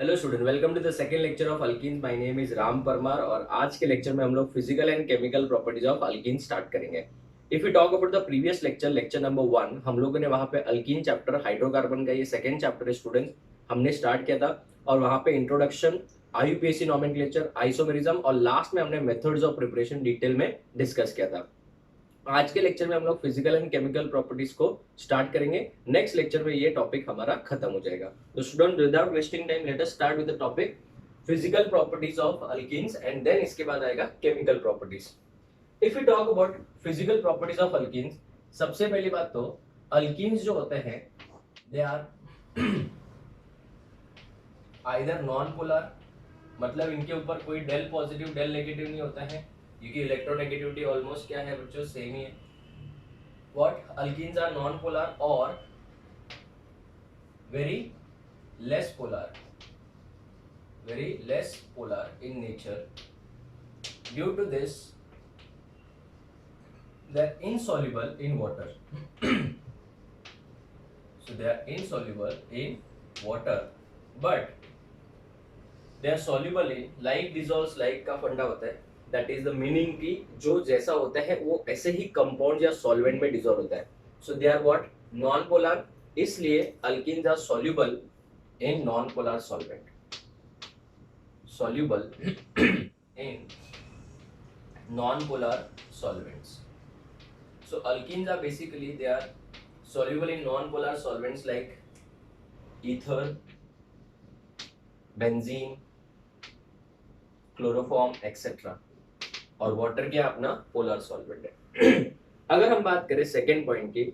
Hello student, welcome to the second lecture of alkenes. My name is Ram Parmar और आज के lecture में हम लोग physical and chemical properties of alkene start करेंगे। If you talk about the previous lecture, lecture number 1, हम लोगों ने वहां पे अल्कीन चैप्टर हाइड्रोकार्बन का ये सेकंड चैप्टर है स्टूडेंट्स, हमने स्टार्ट किया था और वहां पे इंट्रोडक्शन, आईयूपीएसी नोमेनक्लेचर, आइसोमेरिज्म और लास्ट में हमने मेथड्स ऑफ प्रिपरेशन डिटेल में डिस्कस किया था। आज के लेक्चर में हम लोग फिजिकल एंड केमिकल प्रॉपर्टीज को स्टार्ट करेंगे। नेक्स्ट लेक्चर में ये टॉपिक हमारा खत्म हो जाएगा। तो student, without wasting time, let us start with the topic physical properties of alkenes and then इसके बाद आएगा chemical properties. If you talk about physical properties of alkenes, सबसे पहली बात तो अल्कीन्स जो होते हैं they are either non polar, मतलब इनके ऊपर कोई डेल पॉजिटिव डेल नेगेटिव नहीं होता है क्योंकि इलेक्ट्रोनेगेटिविटी ऑलमोस्ट क्या है बच्चों, सेम ही है। What alkenes are non polar और very less polar in nature. Due to this, they are insoluble in water. So they are insoluble in water, but they are soluble in like dissolves like का फंडा होता है। That is the meaning कि जो जैसा होता है वो ऐसे ही कंपाउंड या सॉल्वेंट में डिसॉल्व होता है। So they are what? Non polar, इसलिए alkenes are soluble in non polar solvent, soluble in non polar solvents. So alkenes are basically they are soluble in non-polar solvents like ether, benzene, chloroform, etc. और water क्या अपना polar solvent है। अगर हम बात करें second point की,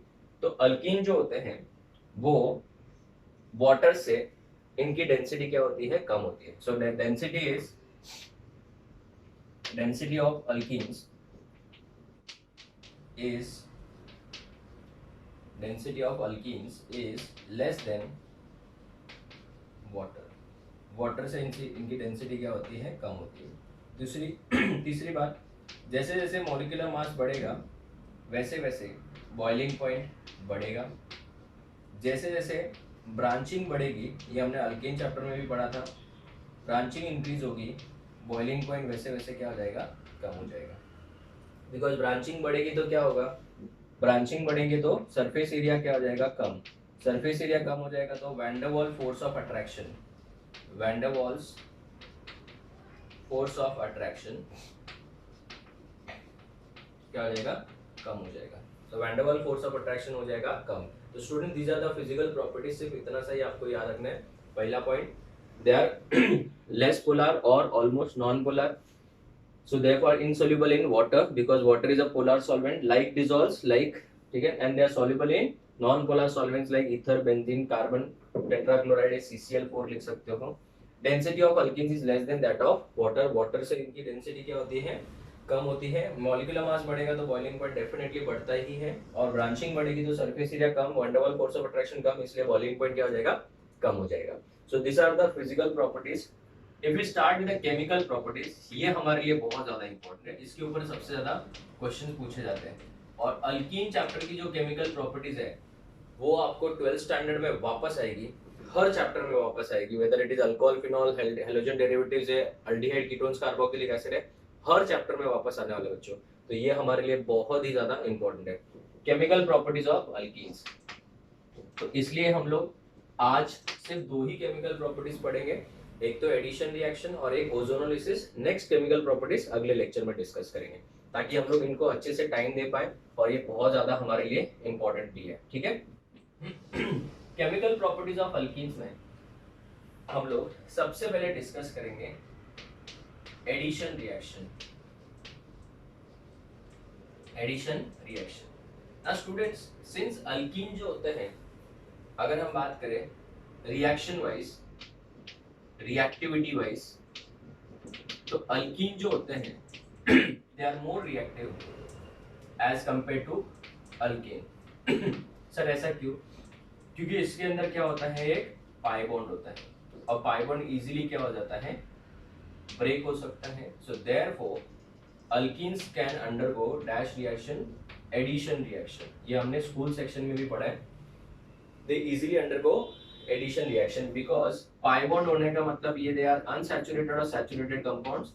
तो अल्कीन जो होते हैं वो वाटर से इनकी डेंसिटी क्या होती है, कम होती है। सो density of alkenes is less than water. Water से इनकी डेंसिटी क्या होती है, कम होती है। तीसरी बात, जैसे जैसे मॉलिक्यूलर मास बढ़ेगा वैसे वैसे बॉइलिंग पॉइंट बढ़ेगा। जैसे जैसे ब्रांचिंग बढ़ेगी, ये हमने अल्कीन चैप्टर में भी पढ़ा था, ब्रांचिंग इंक्रीज होगी, बॉइलिंग पॉइंट वैसे वैसे क्या हो जाएगा, कम हो जाएगा। बिकॉज ब्रांचिंग बढ़ेगी तो क्या होगा, ब्रांचिंग बढ़ेगी तो सरफेस एरिया क्या हो जाएगा, कम। सरफेस एरिया कम हो जाएगा तो van der Waals force of attraction क्या हो जाएगा, कम हो जाएगा। तो van der Waals force of attraction हो जाएगा कम। तो student, these are the physical properties. सिर्फ इतना सा ही आपको याद रखना है। पहला point, they are less polar और almost non polar, so therefore insoluble in water because water is a polar solvent, like dissolves like, ठीक है, and they are soluble in non polar solvents like ether, benzene, carbon tetrachloride, CCl4 लिख सकते हो। Density of alkenes is less than that of water. Water से इनकी density क्या होती है, कम होती है। मॉलिक्यूलर मास बढ़ेगा तो बॉइलिंग पॉइंट डेफिनेटली बढ़ता ही है, और ब्रांचिंग बढ़ेगी तो सरफेस एरिया कम, van der Waals force of attraction कम, इसलिए बॉइलिंग पॉइंट क्या हो जाएगा, कम हो जाएगा। So this are the physical properties. If we start with the chemical properties, ये हमारे लिए बहुत ज्यादा इंपॉर्टेंट है, इसके ऊपर सबसे ज्यादा क्वेश्चंस पूछे जाते हैं। और अल्कीन चैप्टर की जो केमिकल प्रॉपर्टीज है वो आपको 12th स्टैंडर्ड में वापस आएगी, हर चैप्टर में वापस आएगी, whether it is alcohol, phenol, halogen derivatives है, अल्डिहाइड, कीटोन्स, कार्बोक्सिलिक एसिड है, हर चैप्टर में वापस आने वाले बच्चों। तो ये हमारे लिए बहुत ही ज्यादा इंपॉर्टेंट है, केमिकल प्रॉपर्टीज ऑफ अल्कीन्स। तो इसलिए हम लोग आज सिर्फ दो ही केमिकल प्रॉपर्टीज पढ़ेंगे, एक तो एडिशन रिएक्शन और एक ओजोनोलिसिस। नेक्स्ट केमिकल प्रॉपर्टीज अगले लेक्चर में डिस्कस करेंगे, ताकि हम लोग इनको अच्छे से टाइम दे पाए, और ये बहुत ज्यादा हमारे लिए इंपॉर्टेंट भी है, ठीक है। केमिकल प्रॉपर्टीज ऑफ अल्कीन्स में हम लोग सबसे पहले डिस्कस करेंगे एडिशन रिएक्शन। ना स्टूडेंट्स, सिंस अल्कीन जो होते हैं, अगर हम बात करें रिएक्शन वाइज, रिएक्टिविटी वाइज, तो अल्कीन जो होते हैं they are more reactive as compare to alkane. Sir ऐसा क्यों? क्योंकि इसके अंदर क्या होता है, एक पाई बॉन्ड होता है, और पाई बॉन्ड इजीली क्या हो जाता है, ब्रेक हो सकता है। So therefore alkenes can undergo dash reaction, addition reaction. ये हमने स्कूल सेक्शन में भी पढ़ा है। They easily undergo addition reaction, because pi bond होने का मतलब ये दे आर अनसैचुरेटेड और saturated compounds,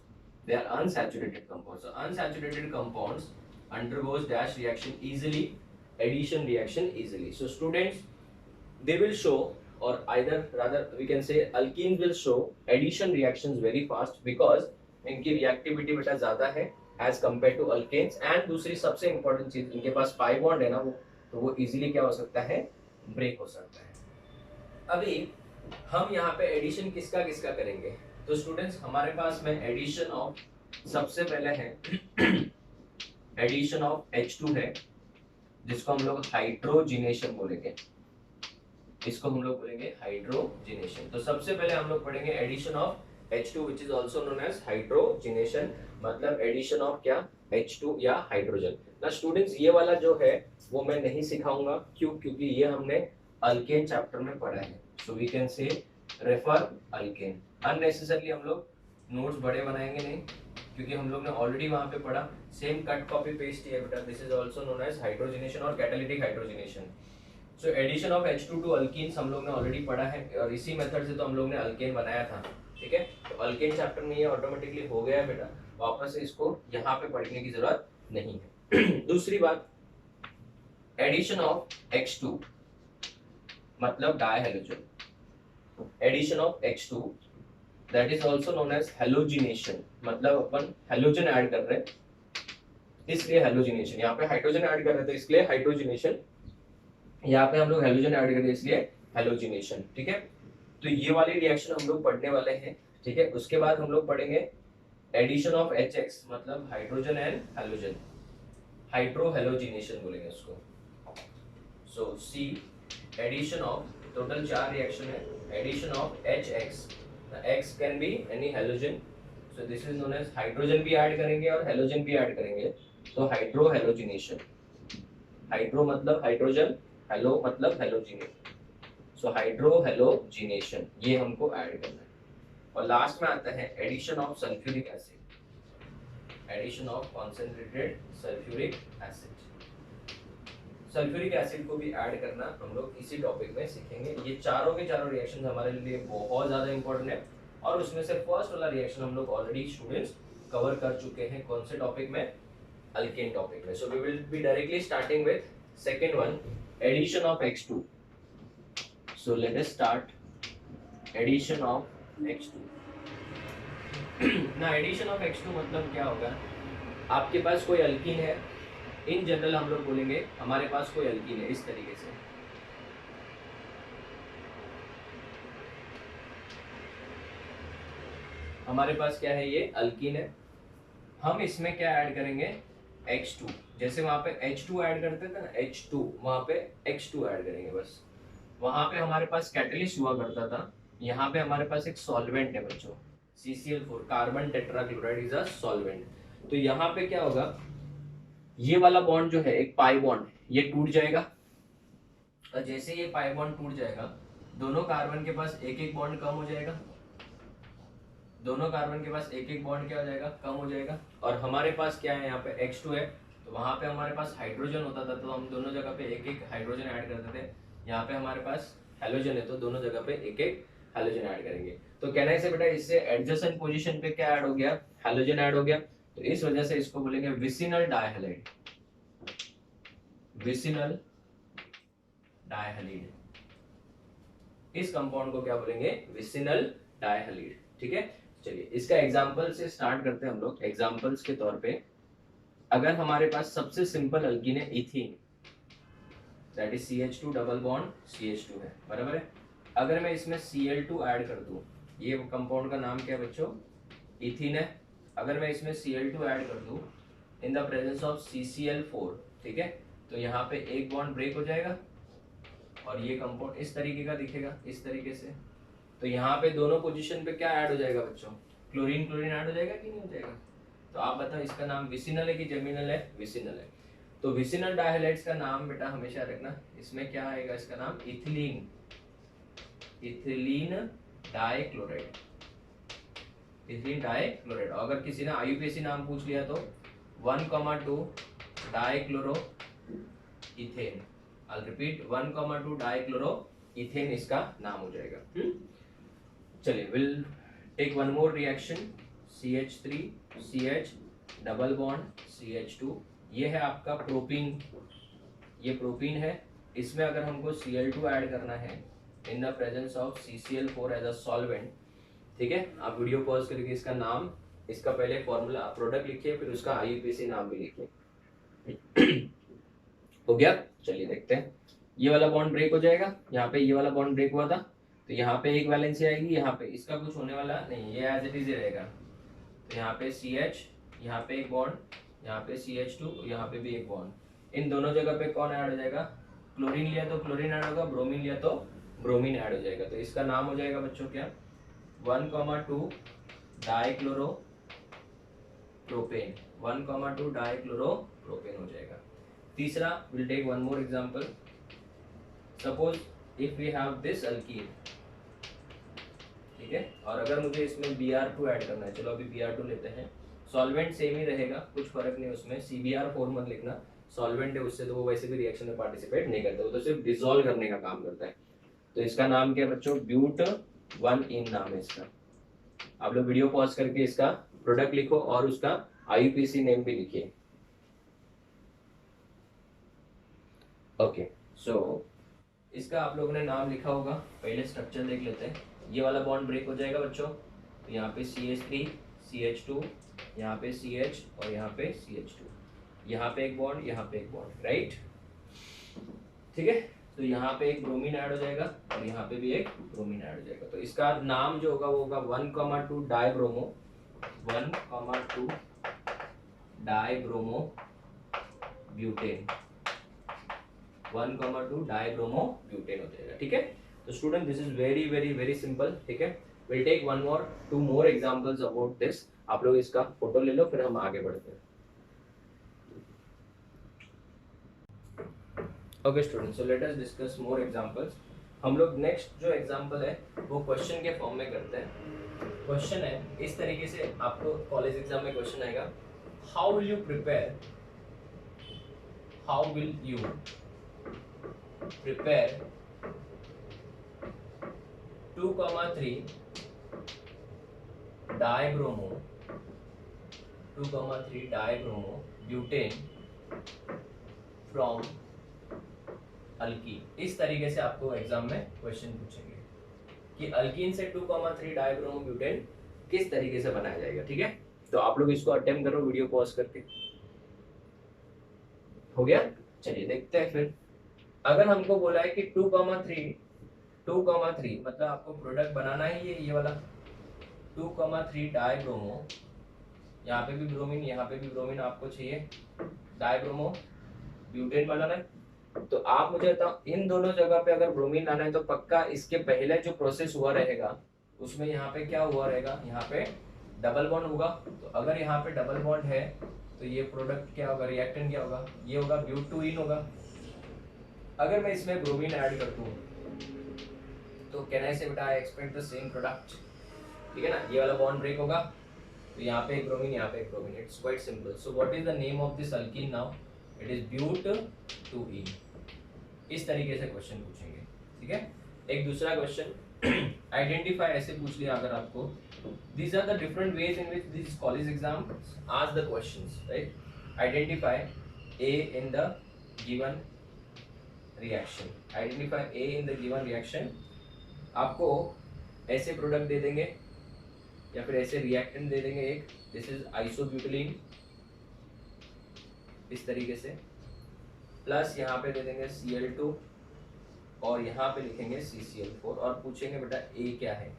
they are unsaturated compounds. So unsaturated compounds undergoes dash reaction easily, addition reaction easily. So students, they will show, or either rather we can say alkenes will show addition reactions very fast because इनकी reactivity बेटा ज़्यादा है as compared to alkanes. and दूसरी सबसे important चीज, इनके पास pi bond है ना, वो तो वो easily क्या हो सकता है, break हो सकता है. अभी हम यहाँ पे एडिशन किसका किसका करेंगे. तो स्टूडेंट्स हमारे पास में एडिशन ऑफ, सबसे पहले है एडिशन ऑफ H2 है, जिसको हम लोग हाइड्रोजिनेशन बोलेंगे, इसको हम लोग बोलेंगे हाइड्रोजिनेशन. तो सबसे पहले हम लोग पढ़ेंगे addition of H2 which is also known as hydrogenation, मतलब एडिशन ऑफ क्या, H2 या हाइड्रोजन. ना स्टूडेंट्स ये वाला जो है वो मैं नहीं सिखाऊंगा, क्यों, क्योंकि ये हमने अल्केन चैप्टर में पढ़ा है. So we can say refer alkane. Unnecessarily हम लोग नोट्स बड़े बनाएंगे नहीं, क्योंकि हम लोग ने ऑलरेडी वहां पे पढ़ा. सेम कट कॉपी पेस्ट है बेटा. This is also known as hydrogenation और catalytic hydrogenation. So addition of H2 to alkenes हम लोग ने ऑलरेडी पढ़ा है, और इसी मेथड से तो हम लोग ने अल्केन बनाया था. ठीक है, तो अल्केन चैप्टर में ये ऑटोमेटिकली हो गया है बेटा, वापस से इसको यहाँ पे पढ़ने की जरूरत नहीं है. दूसरी बात, एडिशन ऑफ H2 मतलब dihalogen. Addition of H2 that is also known as halogenation, मतलब अपन हेलोजन ऐड कर रहे हैं इसलिए हेलोजिनेशन. यहाँ पे हाइड्रोजन ऐड कर रहे थे इसलिए हाइड्रोजिनेशन, यहाँ पे हम लोग हेलोजन ऐड कर रहे हैं इसलिए हेलोजिनेशन. ठीक है, तो ये वाली रिएक्शन हम लोग पढ़ने वाले हैं. ठीक है, उसके बाद हम लोग पढ़ेंगे एडिशन ऑफ HX मतलब hydrogen and halogen, hydro halogenation बोलेंगे उसको. So see addition of, total 4 reaction है. Addition of HX, X can be any halogen, so this is known as hydrogen भी ऐड करेंगे और हेलोजन भी ऐड करेंगे, तो हाइड्रो हेलोजिनेशन. हाइड्रो मतलब हाइड्रोजन, हेलो मतलब हेलोजिनेट, सो हाइड्रो हेलोजिनेशन ये हमको ऐड करना है. और लास्ट में आता है addition of sulphuric acid, addition of concentrated sulphuric acid. Sulphuric acid को भी ऐड करना हम लोग इसी टॉपिक में सीखेंगे. ये चारों के चारों रिएक्शंस हमारे लिए बहुत ज़्यादा इंपॉर्टेंट है, और उसमें से फर्स्ट वाला रिएक्शन हम लोग ऑलरेडी स्टूडेंट्स कवर कर चुके हैं. कौन से टॉपिक में, अल्केन टॉपिक में. So we will be directly starting with second one, addition of H2. So let us start addition of H2. ना एडिशन ऑफ H2 मतलब क्या होगा, आपके पास कोई अल्कीन है, इन जनरल हम लोग बोलेंगे हमारे पास कोई अल्कीन है, इस तरीके से. हमारे पास क्या है, ये अल्कीन है. हम इसमें क्या ऐड करेंगे, H2. जैसे वहां पे H2 ऐड करते थे ना, H2 वहां पे X2 ऐड करेंगे बस. वहां पे हमारे पास कैटलिस्ट हुआ करता था, यहाँ पे हमारे पास एक सॉल्वेंट है बच्चों, CCl4, carbon tetrachloride is a solvent. तो यहाँ पे क्या होगा, ये वाला बॉन्ड जो है एक पाई बॉन्ड, ये टूट जाएगा. और जैसे ये पाई बॉन्ड टूट जाएगा, दोनों कार्बन के पास एक एक बॉन्ड कम हो जाएगा. दोनों कार्बन के पास एक एक बॉन्ड क्या हो जाएगा, कम हो जाएगा. और हमारे पास क्या है, यहाँ पे X2 है, तो वहां पे हमारे पास हाइड्रोजन होता था, तो हम दोनों जगह पे एक एक हाइड्रोजन ऐड करते थे. यहाँ पे हमारे पास हेलोजन है, तो दोनों जगह पे एक एक हेलोजन ऐड करेंगे. तो कहना है बेटा, इससे एडजेसेंट पोजीशन पे क्या ऐड हो गया, हेलोजन ऐड हो गया. तो इस वजह से इसको बोलेंगे विसिनल डायहैलाइड, विसिनल डायहैलाइड. इस कंपाउंड को क्या बोलेंगे, विसिनल डायहैलाइड. ठीक है, चलिए इसका एग्जांपल से स्टार्ट करते हैं हम लोग. एग्जांपल्स के तौर पे, अगर हमारे पास सबसे सिंपल अल्कीन है ethene, that is CH2 double bond CH2 है, बराबर है. अगर मैं इसमें Cl2 ऐड कर दूं, ये कंपाउंड का नाम क्या है बच्चों, इथीन है. अगर मैं इसमें Cl2 ऐड कर दूं इन द प्रेजेंस ऑफ CCl4, ठीक है, तो यहाँ पे एक बॉन्ड ब्रेक हो जाएगा और ये कंपाउंड इस तरीके का दिखेगा, इस तरीके से. तो यहाँ पे दोनों पोजीशन पे क्या ऐड हो जाएगा बच्चों, क्लोरीन क्लोरीन ऐड हो जाएगा कि नहीं हो जाएगा. तो आप बताओ इसका नाम विसिनल है कि जेमिनल है, विसिनल है. तो विसिनल डायहैलाइड्स का नाम बेटा हमेशा रखना, इसमें क्या आएगा, इसका नाम ethylene, ethylene dichloride, ethylene dichloride. अगर किसी ने IUPAC नाम पूछ लिया तो 1,2 dichloro ethane. I'll repeat 1,2 dichloro ethane इसका नाम हो जाएगा। चलिए will take one more reaction, CH3 CH double bond CH2, ये है आपका प्रोपीन, ये प्रोपीन है। इसमें अगर हमको Cl2 ऐड करना है in the presence of CCl4 as a solvent, ठीक है, आप वीडियो पॉज करके इसका नाम, इसका पहले फॉर्मूला प्रोडक्ट लिखिए, फिर उसका IUPAC नाम भी लिखिए। हो गया, चलिए देखते हैं। ये वाला बॉन्ड ब्रेक हो जाएगा, यहाँ पे ये वाला बॉन्ड ब्रेक हुआ था, तो यहाँ पे एक वैलेंसी आएगी, यहाँ पे इसका कुछ होने वाला नहीं, ये एज इट इज ही रहेगा। तो यहाँ पे CH, यहाँ पे एक बॉन्ड, यहाँ पे CH2, यहाँ पे भी एक बॉन्ड। इन दोनों जगह पे कौन ऐड हो जाएगा? क्लोरीन लिया तो क्लोरीन ऐड होगा, ब्रोमीन लिया तो ब्रोमीन ऐड हो जाएगा। तो इसका नाम हो जाएगा बच्चों क्या? 1,2 डाइक्लोरो प्रोपेन, 1,2 डाइक्लोरो प्रोपेन हो जाएगा। तीसरा, will take one more example. Suppose if we have this alkene, ठीक है, और अगर मुझे इसमें Br2 ऐड करना है, चलो अभी Br2 लेते हैं। सॉल्वेंट सेम ही रहेगा, कुछ फर्क नहीं उसमें, CBr4 मत लिखना, सॉल्वेंट है उससे, तो वो वैसे भी रिएक्शन में पार्टिसिपेट नहीं करता, वो तो सिर्फ डिसॉल्व करने का काम करता है। तो इसका नाम क्या है बच्चों? ब्यूट-1-इन नाम है इसका। आप लोग वीडियो पॉज करके इसका प्रोडक्ट लिखो और उसका IUPAC नेम भी लिखिए। ओके, सो इसका आप लोगों ने नाम लिखा होगा, पहले स्ट्रक्चर देख लेते हैं। ये वाला बॉन्ड ब्रेक हो जाएगा बच्चों, तो यहाँ पे CH3 CH2, यहाँ पे CH और यहाँ पे CH2, यहाँ पे एक बॉन्ड, यहाँ पे एक बॉन्ड, राइट, ठीक है। तो यहाँ पे एक ब्रोमीन ऐड हो जाएगा और यहाँ पे भी एक ब्रोमीन ऐड हो जाएगा। तो इसका नाम जो होगा वो होगा 1,2 dibromo, 1,2 dibromo butane, 1,2 dibromo butane हो जाएगा, ठीक है। तो student this is very very very simple, ठीक है। Will take two more examples about this. आप लोग इसका फोटो ले लो, फिर हम आगे बढ़ते हैं। ओके स्टूडेंट, सो let us discuss more examples. हम लोग नेक्स्ट जो एग्जांपल है वो क्वेश्चन के फॉर्म में करते हैं। क्वेश्चन है इस तरीके से, आपको कॉलेज एग्जाम में क्वेश्चन आएगा, how will you prepare, how will you prepare 2,3 dibromo, 2,3 dibromo butane from alkyne. इस तरीके से आपको एग्जाम में क्वेश्चन पूछेंगे कि अल्कीन से 2,3 डाइब्रोमो ब्यूटेन किस तरीके से बनाया जाएगा, ठीक है। तो आप लोग इसको अटेम्प्ट करो वीडियो पॉज करके। हो गया, चलिए देखते हैं फिर। अगर हमको बोला है कि 2,3 मतलब आपको प्रोडक्ट बनाना ही है ये वाला 2,3 डाइब्रोमो, यहाँ पे भी ब्रोमीन, यहाँ पे भी ब्रोमीन आपको चाहिए, डाइब्रोमो ब्यूटेन बनाना है। तो आप मुझे बताओ, इन दोनों जगह पे अगर ब्रोमीन लाना है तो पक्का इसके पहले जो प्रोसेस हुआ रहेगा उसमें यहाँ पे क्या हुआ रहेगा? यहाँ पे डबल बॉन्ड होगा। तो अगर यहाँ पे डबल बॉन्ड है तो ये प्रोडक्ट क्या होगा, रिएक्टेंट क्या होगा? ये होगा ब्यूट-2-इन होगा। अगर मैं इसमें ब्रोमीन ऐड कर दूं तो कैन आई से बेटा I expect the same product, ठीक है ना। ये वाला बॉन्ड ब्रेक होगा तो यहाँ पे एक ब्रोमीन, यहाँ पे एक bromine, it's quite simple. So what is the name of this alkene now? It is but two ene. इस तरीके से क्वेश्चन पूछेंगे, ठीक है। एक दूसरा क्वेश्चन आइडेंटिफाई, ऐसे पूछ लिया अगर आपको, these are the different ways in which these college exams ask the questions, right? Identify A in the given reaction, identify A in the given reaction। आपको ऐसे प्रोडक्ट दे देंगे या फिर ऐसे रिएक्टेंट दे देंगे, एक दिस इज आइसोब्यूटिलीन इस तरीके से, प्लस यहाँ पे दे देंगे Cl2 और यहाँ पे लिखेंगे CCl4 और पूछेंगे बेटा A क्या है।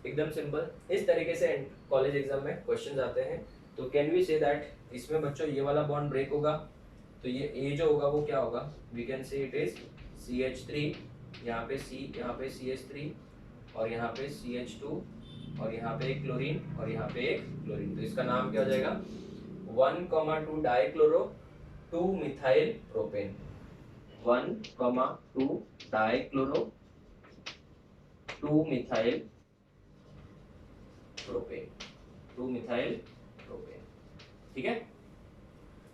एकदम सिंपल, इस तरीके से कॉलेज एग्जाम में क्वेश्चंस आते हैं। तो कैन वी से दैट इसमें बच्चों ये वाला बॉन्ड ब्रेक होगा तो ये A जो होगा वो क्या होगा? We can say it is CH3, यहाँ पे C, यहाँ पे CH3 और यहाँ पे CH2 और यहाँ पे एक क्लोरीन और यहाँ पे एक क्लोरीन। तो इसका नाम क्या हो जाएगा? 1,2 dichloro 2 methyl propane, 1,2 dichloro 2 methyl propane, 2 methyl propane, ठीक है।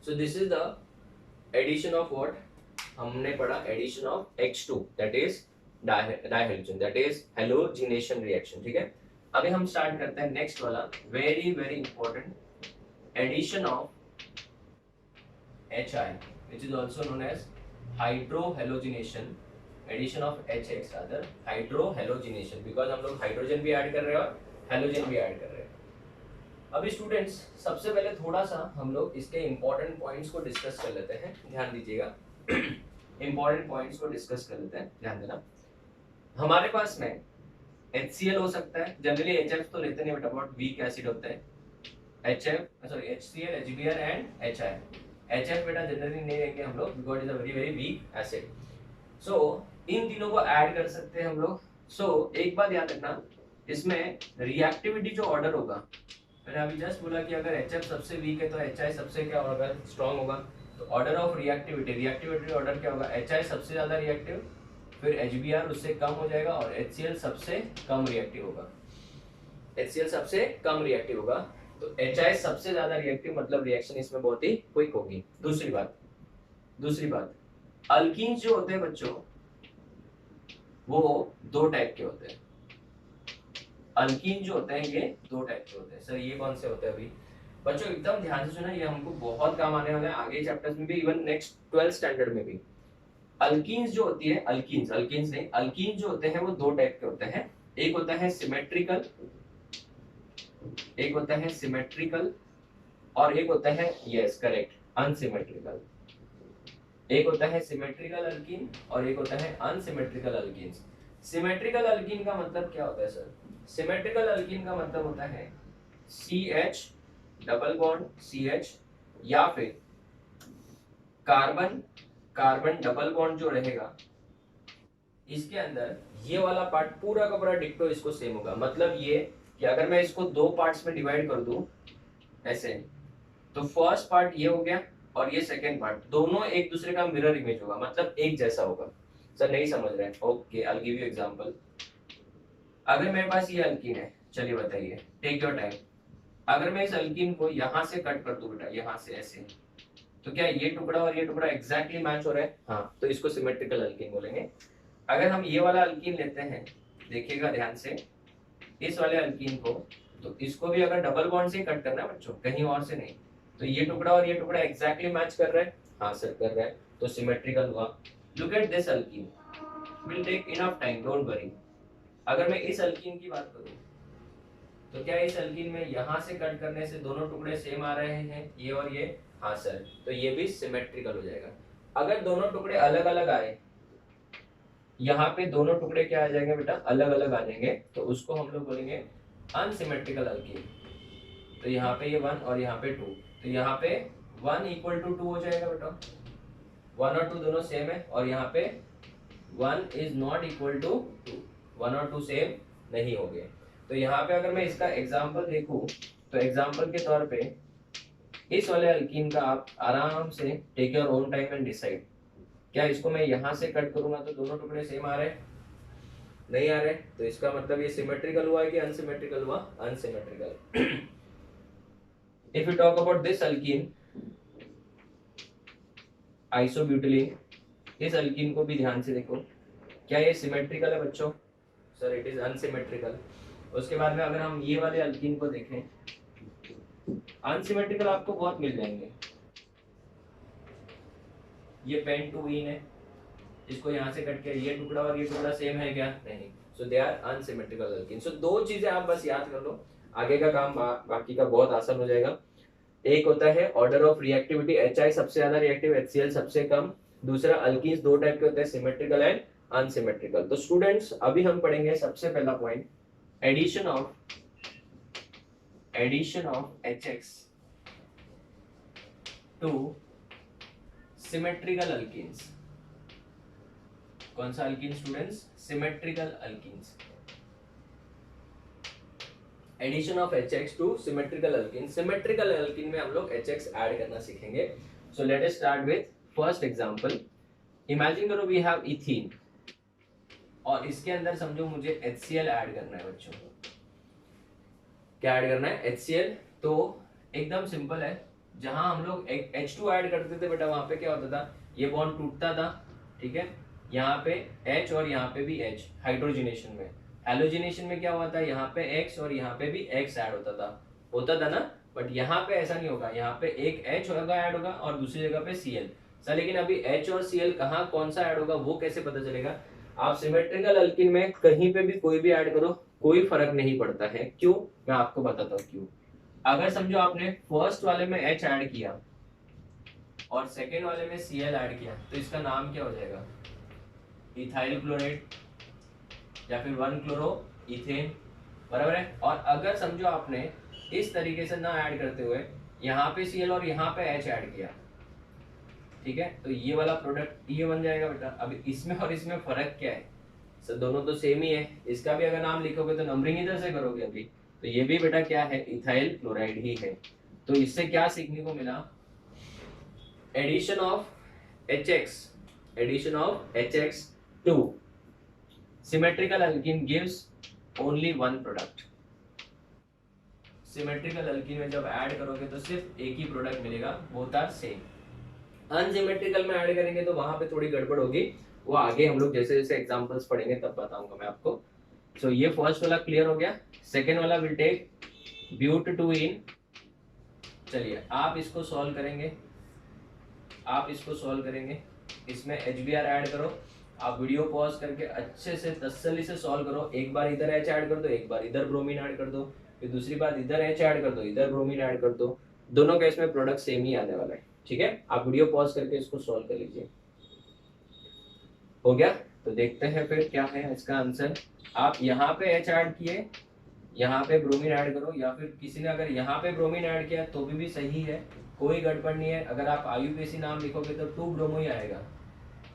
So this is the addition of what हमने पढ़ा, addition of H2 that is dihydrogen, that is halogenation reaction. ठीक है, अभी हम स्टार्ट करते हैं नेक्स्ट वाला, very very important, addition of HI which is also known as hydrohalogenation, addition of HX rather hydrohalogenation, because हम लोग हाइड्रोजन भी ऐड कर रहे हैं और हेलोजन भी ऐड कर रहे हैं। अभी स्टूडेंट्स सबसे पहले थोड़ा सा हम लोग इसके इंपॉर्टेंट पॉइंट्स को डिस्कस कर लेते हैं, ध्यान दीजिएगा। इंपॉर्टेंट पॉइंट्स को डिस्कस कर लेते हैं, ध्यान देना। हमारे पास में HCl हो सकता है, जनरली HF तो लेते नहीं बेटा, बहुत वीक एसिड होता है। HCl, HBr and HI। HF बेटा जनरली नहीं लेंगे हम लोग because is a very very weak acid. So इन तीनों को ऐड कर सकते हैं हम लोग। सो एक बात याद रखना, इसमें रिएक्टिविटी जो ऑर्डर होगा, मैंने अभी जस्ट बोला कि अगर HF सबसे वीक है तो HI सबसे क्या होगा, स्ट्रॉन्ग होगा। तो ऑर्डर ऑफ रिएक्टिविटी ऑर्डर क्या होगा, HI सबसे ज्यादा रिएक्टिव, फिर HBr उससे कम हो जाएगा और HCl सबसे कम रिएक्टिव होगा। HCl सबसे कम रिएक्टिव होगा, तो HI सबसे ज्यादा रिएक्टिव, मतलब रिएक्शन इसमें बहुत ही क्विक होगी। दूसरी बात, अल्कीन्स जो होते हैं बच्चों, वो दो टाइप के होते हैं। अल्कीन जो होते हैं ये दो टाइप के होते हैं। सर ये कौन से होते हैं? अभी बच्चों एकदम ध्यान से सुना, ये हमको बहुत काम आने वाला है आगे चैप्टर्स में भी, इवन नेक्स्ट 12th स्टैंडर्ड में भी। अल्कीन्स जो होती है, अल्कीन जो होते हैं वो दो टाइप के होते हैं। एक होता है सिमेट्रिकल, और एक होता है, यस करेक्ट, अनसिमेट्रिकल। एक होता है सिमेट्रिकल अल्कीन और एक होता है अनसिमेट्रिकल अल्कीन। सिमेट्रिकल अल्कीन का मतलब क्या होता है सर? सिमेट्रिकल अल्कीन का मतलब होता है CH डबल बॉन्ड CH, या फिर कार्बन डबल बॉन्ड जो रहेगा इसके अंदर ये वाला पार्ट पूरा का पूरा डिक्टो इसको सेम होगा। मतलब ये कि अगर मैं इसको दो पार्ट्स में डिवाइड कर दूं ऐसे, तो फर्स्ट पार्ट ये हो गया और ये सेकंड पार्ट, दोनों एक दूसरे का मिरर इमेज होगा, मतलब एक जैसा होगा। सर नहीं समझ रहे हैं? Okay, I will give you example. अगर मेरे पास ये अल्कीन है, चलिए बताइए, टेक योर टाइम। अगर मैं इस अल्कीन को यहाँ से कट कर दूं बेटा, यहाँ से ऐसे, तो क्या ये टुकड़ा और ये टुकड़ा एग्जैक्टली मैच हो रहा है? हाँ, तो इसको सिमेट्रिकल अल्कीन बोलेंगे। अगर हम ये वाला अल्कीन लेते हैं, देखिएगा ध्यान से, इस वाले अल्कीन को, तो इसको भी अगर डबल बॉन्ड से कट करना है बच्चों, कहीं और से नहीं, तो ये टुकड़ा और ये टुकड़ा एग्जैक्टली मैच कर रहा है। हाँ सर कर रहा है, तो सिमेट्रिकल हुआ। Look at this alkene, will take enough time, don't worry. अगर मैं इस अल्कीन की बात करूं, तो क्या इस अल्कीन में यहाँ से कट करने से दोनों टुकड़े सेम आ रहे हैं, ये और ये? हाँ सर, तो ये भी सिमेट्रिकल हो जाएगा। अगर दोनों टुकड़े अलग अलग आए, यहाँ पे दोनों टुकड़े क्या आ जाएंगे बेटा, अलग अलग आ जाएंगे, तो उसको हम लोग बोलेंगे अनसिमेट्रिकल अल्कीन। तो यहाँ पे ये 1 और यहाँ पे 2, तो यहाँ पे 1 इक्वल टू 2 हो जाएगा बेटा, 1 और 2 दोनों सेम है, और यहाँ पे 1 इज नॉट इक्वल टू 2, 1 और 2 सेम नहीं हो गए। तो यहाँ पे अगर मैं इसका एग्जाम्पल देखूं, तो एग्जाम्पल के तौर पे इस वाले अल्कीन का आप आराम से take your own time and decide, क्या इसको मैं यहाँ से कट करूंगा तो दोनों टुकड़े सेम आ रहे हैं? नहीं आ रहे, तो इसका मतलब ये सिमेट्रिकल हुआ है कि अनसिमेट्रिकल हुआ? Unsymmetrical. If you talk about this alkene, isobutylene, इस अल्कीन को भी ध्यान से देखो, क्या ये सिमेट्रिकल है बच्चों? Sir it is unsymmetrical. उसके बाद में अगर हम ये वाले अल्कीन को देखें, अनसिमेट्रिकल आपको बहुत मिल जाएंगे। ये पेंटुईन है, इसको यहाँ से कट के ये टुकड़ा और ये टुकड़ा सेम है क्या? नहीं, सो दे आर अनसिमेट्रिकल अल्कीन। सो दो चीजें आप बस याद कर लो, आगे का काम बाकी का बहुत आसान हो जाएगा। एक होता है ऑर्डर ऑफ रिएक्टिविटी, HI सबसे ज्यादा रिएक्टिव, HCl सबसे कम। दूसरा अल्कीन्स दो टाइप के होते हैं, सिमेट्रिकल एंड अनसिमेट्रिकल। तो स्टूडेंट्स अभी हम पढ़ेंगे सबसे पहला point, addition of HX to symmetrical alkenes. कौन सा alkene students? Symmetrical alkenes. Addition of HX to symmetrical alkene. Symmetrical alkene में हम लोग HX ऐड करना सीखेंगे। So let us start with first example. Imagine करो वी हैव इथीन, और इसके अंदर समझो मुझे HCl ऐड करना है बच्चों। क्या ऐड करना है? HCl। तो एकदम सिंपल है, जहां हम लोग H2 ऐड करते थे बेटा, वहां पे क्या होता था, ये बॉन्ड टूटता था, ठीक है, यहाँ पे H और यहाँ पे भी H हाइड्रोजनेशन में। हैलोजिनेशन में क्या हुआ था, यहाँ पे X और यहाँ पे भी X ऐड होता था ना, बट यहाँ पे ऐसा नहीं होगा, यहाँ पे एक H होगा ऐड होगा और दूसरी जगह पे Cl। सर लेकिन अभी H और Cl कहाँ कौन सा ऐड होगा वो कैसे पता चलेगा? आप सिमेट्रिकल अल्किन में कहीं पे भी कोई भी ऐड करो कोई फर्क नहीं पड़ता है। क्यों? मैं आपको बताता हूँ क्यों। अगर समझो आपने फर्स्ट वाले में H ऐड किया और सेकेंड वाले में Cl ऐड किया तो इसका नाम क्या हो जाएगा? इथाइल क्लोराइड या फिर 1 क्लोरो इथेन, बराबर है। और अगर समझो आपने इस तरीके से ना ऐड करते हुए यहाँ पे Cl और यहाँ पे H ऐड किया, ठीक है, तो ये वाला प्रोडक्ट ये बन जाएगा बेटा। अब इसमें और इसमें फर्क क्या है? सर दोनों तो सेम ही है। इसका भी अगर नाम लिखोगे तो नंबरिंग इधर से करोगे अभी, तो ये भी बेटा क्या है? इथाइल क्लोराइड ही है। तो इससे क्या सीखने को मिला? Addition of HX to symmetrical alkene gives only one product। Symmetrical alkene में जब ऐड करोगे तो सिर्फ एक ही प्रोडक्ट मिलेगा, बोथ आर सेम। अनसिमेट्रिकल में ऐड करेंगे तो वहां पे थोड़ी गड़बड़ होगी, वो आगे हम लोग जैसे जैसे एग्जांपल्स पढ़ेंगे तब बताऊंगा मैं आपको। सो ये फर्स्ट वाला क्लियर हो गया। सेकेंड वाला विल टेक ब्यूट टू इन। चलिए आप इसको सॉल्व करेंगे, इसमें HBr ऐड करो। आप वीडियो पॉज करके अच्छे से तसल्ली से सॉल्व करो। एक बार इधर H ऐड कर दो, एक बार इधर ब्रोमीन ऐड कर दो, फिर दूसरी बार इधर H ऐड कर दो, इधर ब्रोमीन ऐड कर दो। दोनों केस में प्रोडक्ट सेम ही आने वाला है, ठीक है। आप वीडियो पॉज करके इसको सॉल्व कर लीजिए। हो गया? तो देखते हैं फिर क्या है इसका आंसर। आप यहाँ पे H ऐड किए, यहाँ पे ब्रोमीन ऐड करो, या फिर किसी ने अगर यहाँ पे ब्रोमीन ऐड किया तो भी सही है, कोई गड़बड़ नहीं है। अगर आप IUPAC नाम लिखोगे तो 2 ब्रोमो ही आएगा,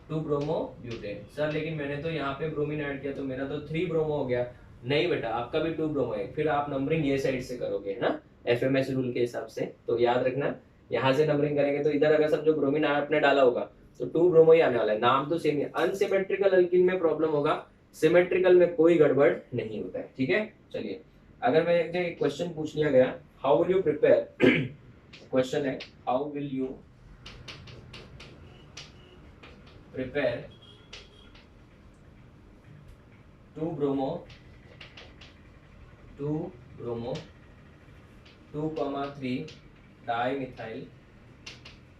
2 ब्रोमो ब्यूटेन। सर लेकिन मैंने तो यहाँ पे ब्रोमीन ऐड किया तो मेरा तो 3 ब्रोमो हो गया। नहीं बेटा, आपका भी 2 ब्रोमो है। फिर आप नंबरिंग ये साइड से करोगे, है ना, FMS रूल के हिसाब से। तो याद रखना, यहाँ से नंबरिंग करेंगे तो इधर अगर समझो ब्रोमीन आपने डाला होगा तो 2 ब्रोमो ही आने वाला है। नाम तो सेम है। अनसिमेट्रिकल अल्कीन में प्रॉब्लम होगा, सिमेट्रिकल में कोई गड़बड़ नहीं होता है, ठीक है। चलिए, अगर मैं एक क्वेश्चन पूछ लिया गया, how will you prepare, question है how will you prepare 2 bromo 2,3 dimethyl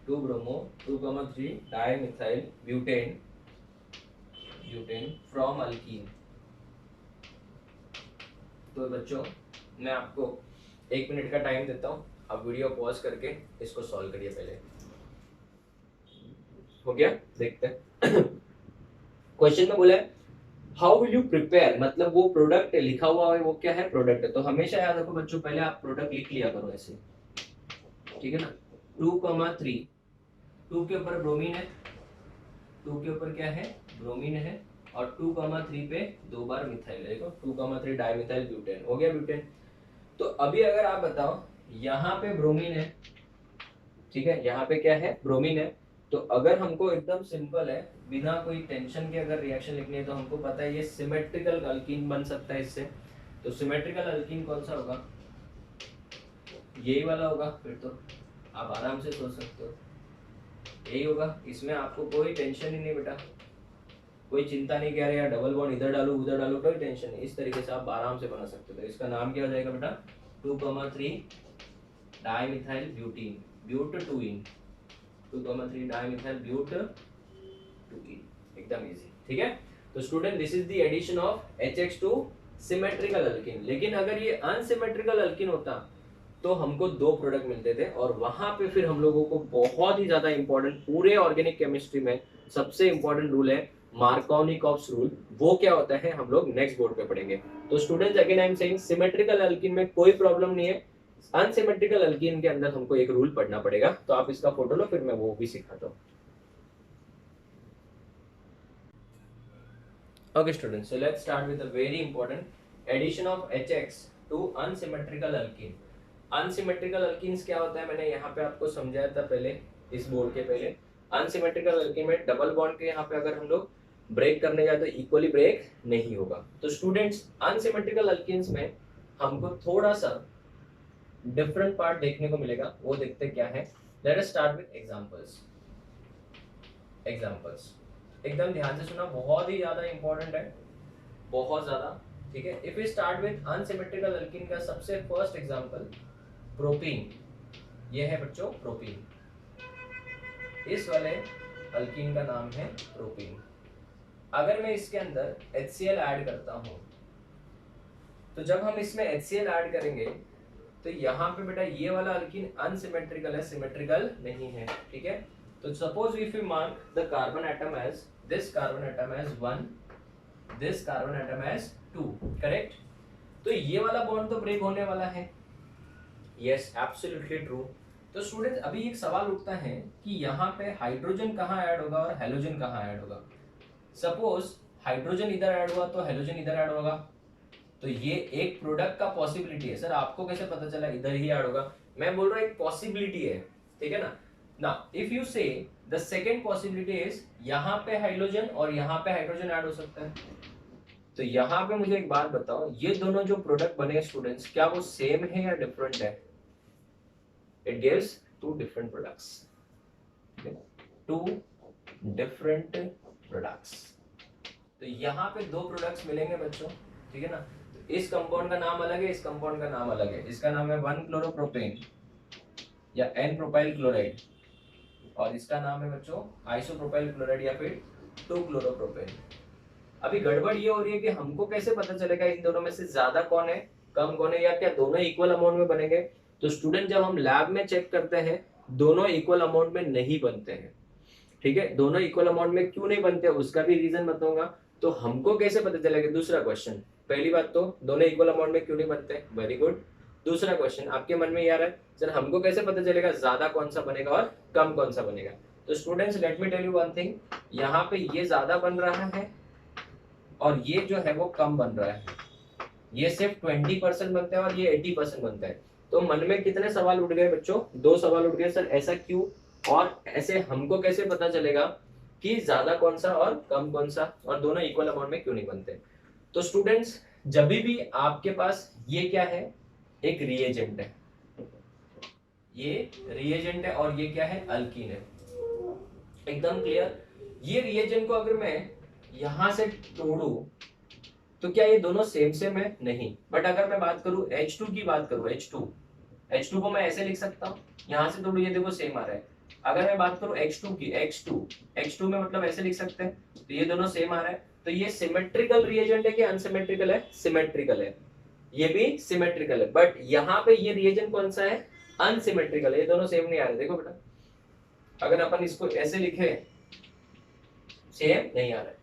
2 bromo 2,3 dimethyl butane from alkene. तो बच्चों मैं आपको 1 मिनट का टाइम देता हूँ, आप वीडियो पॉज करके इसको सॉल्व करिए पहले। हो गया? देखते हैं। क्वेश्चन में बोला है हाउ विल यू प्रिपेयर, मतलब वो प्रोडक्ट लिखा हुआ है वो क्या है? प्रोडक्ट है। तो हमेशा याद रखो बच्चों, पहले आप प्रोडक्ट लिख लिया करो ऐसे, ठीक है ना। 2,3, 2 के ऊपर ब्रोमीन है, 2 के ऊपर क्या है? ब्रोमीन है, और 2,3 पे 2 बार मिथाइल। देखो 2,3 डाइमिथाइल ब्यूटेन हो गया, ब्यूटेन। तो अभी अगर आप बताओ, यहाँ पे ब्रोमीन है, ठीक है, यहाँ पे क्या है? ब्रोमीन है। तो अगर हमको एकदम सिंपल है, बिना कोई टेंशन के अगर रिएक्शन लिखनी है, तो हमको पता है ये सिमेट्रिकल अल्कीन बन सकता है इससे। तो सिमेट्रिकल अल्कीन कौन सा होगा? यही वाला होगा। फिर तो आप आराम से सोच सकते हो यही होगा। इसमें आपको कोई टेंशन ही नहीं बेटा, कोई चिंता नहीं कह रहे यार डबल बॉन्ड इधर डालो उधर डालो, कोई टेंशन नहीं। इस तरीके से आप आराम से बना सकते हो। तो इसका नाम क्या हो जाएगा बेटा? 2,3 dimethyl butene, but two ene, 2,3 dimethyl but two ene, एकदम इजी, ठीक है। तो student this is the addition of HX to symmetrical alkene. लेकिन अगर ये अनसिमेट्रिकल अल्कीन होता तो हमको 2 प्रोडक्ट मिलते थे, और वहां पे फिर हम लोगों को बहुत ही ज्यादा इंपॉर्टेंट, पूरे ऑर्गेनिक केमिस्ट्री में सबसे इंपॉर्टेंट रूल है मार्कोनिकॉव्स रूल। वो क्या होता है हम लोग नेक्स्ट बोर्ड पे पढ़ेंगे। तो students again I am saying, symmetrical alkene में कोई प्रॉब्लम नहीं है, अनसिमेट्रिकल अल्कीन के अंदर हमको एक रूल पढ़ना पड़ेगा। तो आप इसका फोटो लो, फिर मैं वो भी सिखाता हूँ। Okay students, so let's start with a very important addition of HX to unsymmetrical alkene। Unsymmetrical alkenes क्या होता है मैंने यहाँ पे आपको समझाया था पहले, इस बोर्ड के पहले। Unsymmetrical alkene में डबल बॉन्ड के यहाँ पे अगर हम लोग ब्रेक करने जाए तो इक्वली ब्रेक नहीं होगा। तो स्टूडेंट्स unsymmetrical alkenes में हमको थोड़ा सा डिफरेंट पार्ट देखने को मिलेगा, वो देखते क्या है। Let us start with examples। एकदम ध्यान से सुना, बहुत ही ज्यादा इंपॉर्टेंट है, बहुत ज्यादा, ठीक है। If we start with unsymmetrical alkene का सबसे फर्स्ट एग्जांपल प्रोपीन, ये है बच्चों प्रोपीन, इस वाले अल्कीन का नाम है प्रोपीन। अगर मैं इसके अंदर HCl ऐड करता हूं, तो जब हम इसमें HCl ऐड करेंगे तो यहाँ पे बेटा ये वाला अल्कीन अनसिमेट्रिकल है, सिमेट्रिकल नहीं है, ठीक है। तो suppose if you mark the carbon atom as this carbon atom as 1, this carbon atom as 2, correct. तो ये वाला बॉन्ड तो ब्रेक होने वाला है, यस एब्सोल्युटली ट्रू। तो स्टूडेंट्स अभी एक सवाल उठता है कि यहाँ पे हाइड्रोजन कहाँ ऐड होगा और हेलोजन कहाँ ऐड होगा। सपोज हाइड्रोजन इधर ऐड हुआ तो हेलोजन इधर ऐड होगा, तो ये एक प्रोडक्ट का पॉसिबिलिटी है। सर आपको कैसे पता चला इधर ही ऐड होगा? मैं बोल रहा हूँ एक पॉसिबिलिटी है, ठीक है ना। ना इफ यू से द सेकेंड पॉसिबिलिटी इज यहाँ पे हाइड्रोजन और यहाँ पे हाइड्रोजन ऐड हो सकता है। तो यहाँ पे मुझे एक बात बताओ, ये दोनों जो प्रोडक्ट बने स्टूडेंट्स, क्या वो सेम है या डिफरेंट है? It gives two different products, two different products. तो यहाँ पे दो प्रोडक्ट्स मिलेंगे बच्चों, ठीक है ना। तो इस कंपाउंड का नाम अलग है, इस कंपाउंड का नाम अलग है। इसका नाम है 1 क्लोरोप्रोपेन या N प्रोपाइल क्लोराइड, और इसका नाम है बच्चों आइसोप्रोपाइल क्लोराइड या फिर 2 क्लोरोप्रोपेन। अभी गड़बड़ ये हो रही है कि हमको कैसे पता चलेगा इन दोनों में से ज्यादा कौन है, कम कौन है, या क्या दोनों इक्वल अमाउंट में बनेंगे? तो स्टूडेंट जब हम लैब में चेक करते हैं, दोनों इक्वल अमाउंट में नहीं बनते हैं, ठीक है। दोनों इक्वल अमाउंट में क्यों नहीं बनते, उसका भी रीजन बताऊंगा। तो हमको कैसे पता चलेगा? दूसरा क्वेश्चन, पहली बात तो दोनों इक्वल अमाउंट में क्यों नहीं बनते, वेरी गुड। दूसरा क्वेश्चन आपके मन में ये आ रहा है, सर हमको कैसे पता चलेगा ज्यादा कौन सा बनेगा और कम कौन सा बनेगा? तो students let me tell you one thing, यहाँ पे ये ज्यादा बन रहा है और ये जो है वो कम बन रहा है। ये सिर्फ 20% बनता है और ये 80% बनता है। तो मन में कितने सवाल उठ गए बच्चों? 2 सवाल उठ गए, सर ऐसा क्यों, और ऐसे हमको कैसे पता चलेगा कि ज्यादा कौन सा और कम कौन सा, और दोनों इक्वल अमाउंट में क्यों नहीं बनते? तो स्टूडेंट्स जब भी आपके पास ये क्या है, एक रिएजेंट है, ये रिएजेंट है और ये क्या है, अल्कीन है, एकदम क्लियर। ये रिएजेंट को अगर मैं यहां से तोड़ू तो क्या ये दोनों सेम सेम है? नहीं। बट अगर मैं बात करूं H2 की, बात करूं H2 को मैं ऐसे लिख सकता हूं, यहां से तोड़ू ये देखो सेम आ रहा है। अगर मैं बात करूं X2 की, X2 में मतलब ऐसे लिख सकते हैं, तो ये दोनों सेम आ रहा है। तो ये सिमेट्रिकल रिएजेंट है कि अनसिमेट्रिकल है? सिमेट्रिकल है, ये भी सिमेट्रिकल है। बट यहाँ पे ये रिएजेंट कौन सा है? अनसिमेट्रिकल है, ये दोनों सेम नहीं आ रहे। देखो बेटा, अगर अपन इसको ऐसे लिखे, सेम नहीं आ रहा है।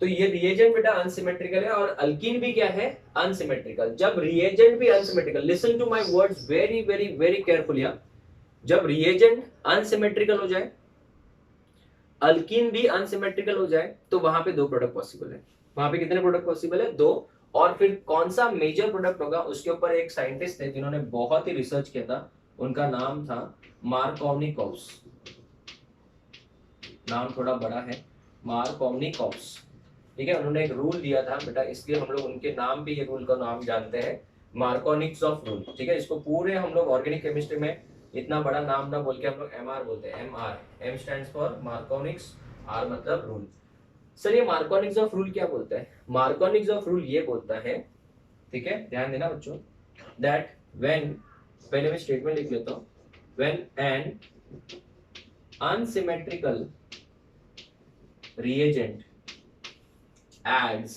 तो ये रिएजेंट बेटा अनसिमेट्रिकल है, और अल्कीन भी क्या है, अनसिमेट्रिकल। जब रिएजेंट भी unsymmetrical, listen to my words very very very carefully, जब रिएजेंट अनसिमेट्रिकल हो जाए, अल्कीन भी अनसिमेट्रिकल हो जाए, तो वहां पे 2 प्रोडक्ट पॉसिबल है। वहां पे कितने प्रोडक्ट पॉसिबल है? 2। और फिर कौन सा मेजर प्रोडक्ट होगा, उसके ऊपर एक साइंटिस्ट थे जिन्होंने बहुत ही रिसर्च किया था, उनका नाम था मार्कोनिकोव्स। नाम थोड़ा बड़ा है, मार्कोनिकोव्स, ठीक है। उन्होंने एक रूल दिया था बेटा, इसलिए हम लोग उनके नाम पे ये रूल का नाम जानते हैं, मार्कोनिक्स रूल, ठीक है। इसको पूरे हम लोग ऑर्गेनिक केमिस्ट्री में इतना बड़ा नाम ना बोल के हम लोग MR बोलते हैं, MR। M stands for मार्कोनिक्स, R मतलब रूल। सर ये मार्कोनिक्स रूल क्या बोलता है? मार्कोनिक्स रूल ये बोलता है, ठीक है, ध्यान देना बच्चों, दैट व्हेन, पहले मैं स्टेटमेंट लिख लेता हूं, when an unsymmetrical reagent adds,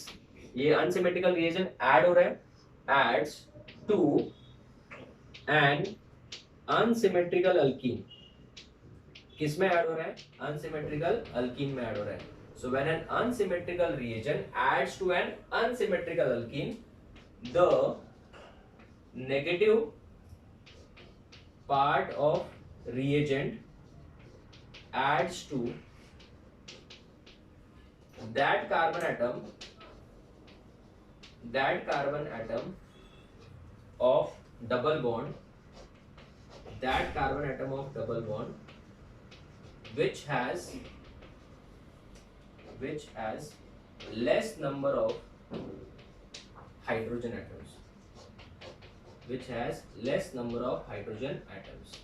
ये अनसिमेट्रिकल रिएजेंट ऐड हो रहा है, adds to an unsymmetrical alkene, किसमें ऐड हो रहा है? अनसिमेट्रिकल अल्कीन में ऐड हो रहा है। So when an unsymmetrical reagent adds to an unsymmetrical alkene, the negative part of reagent adds to that carbon atom of double bond, that carbon atom of double bond which has less number of hydrogen atoms, which has less number of hydrogen atoms.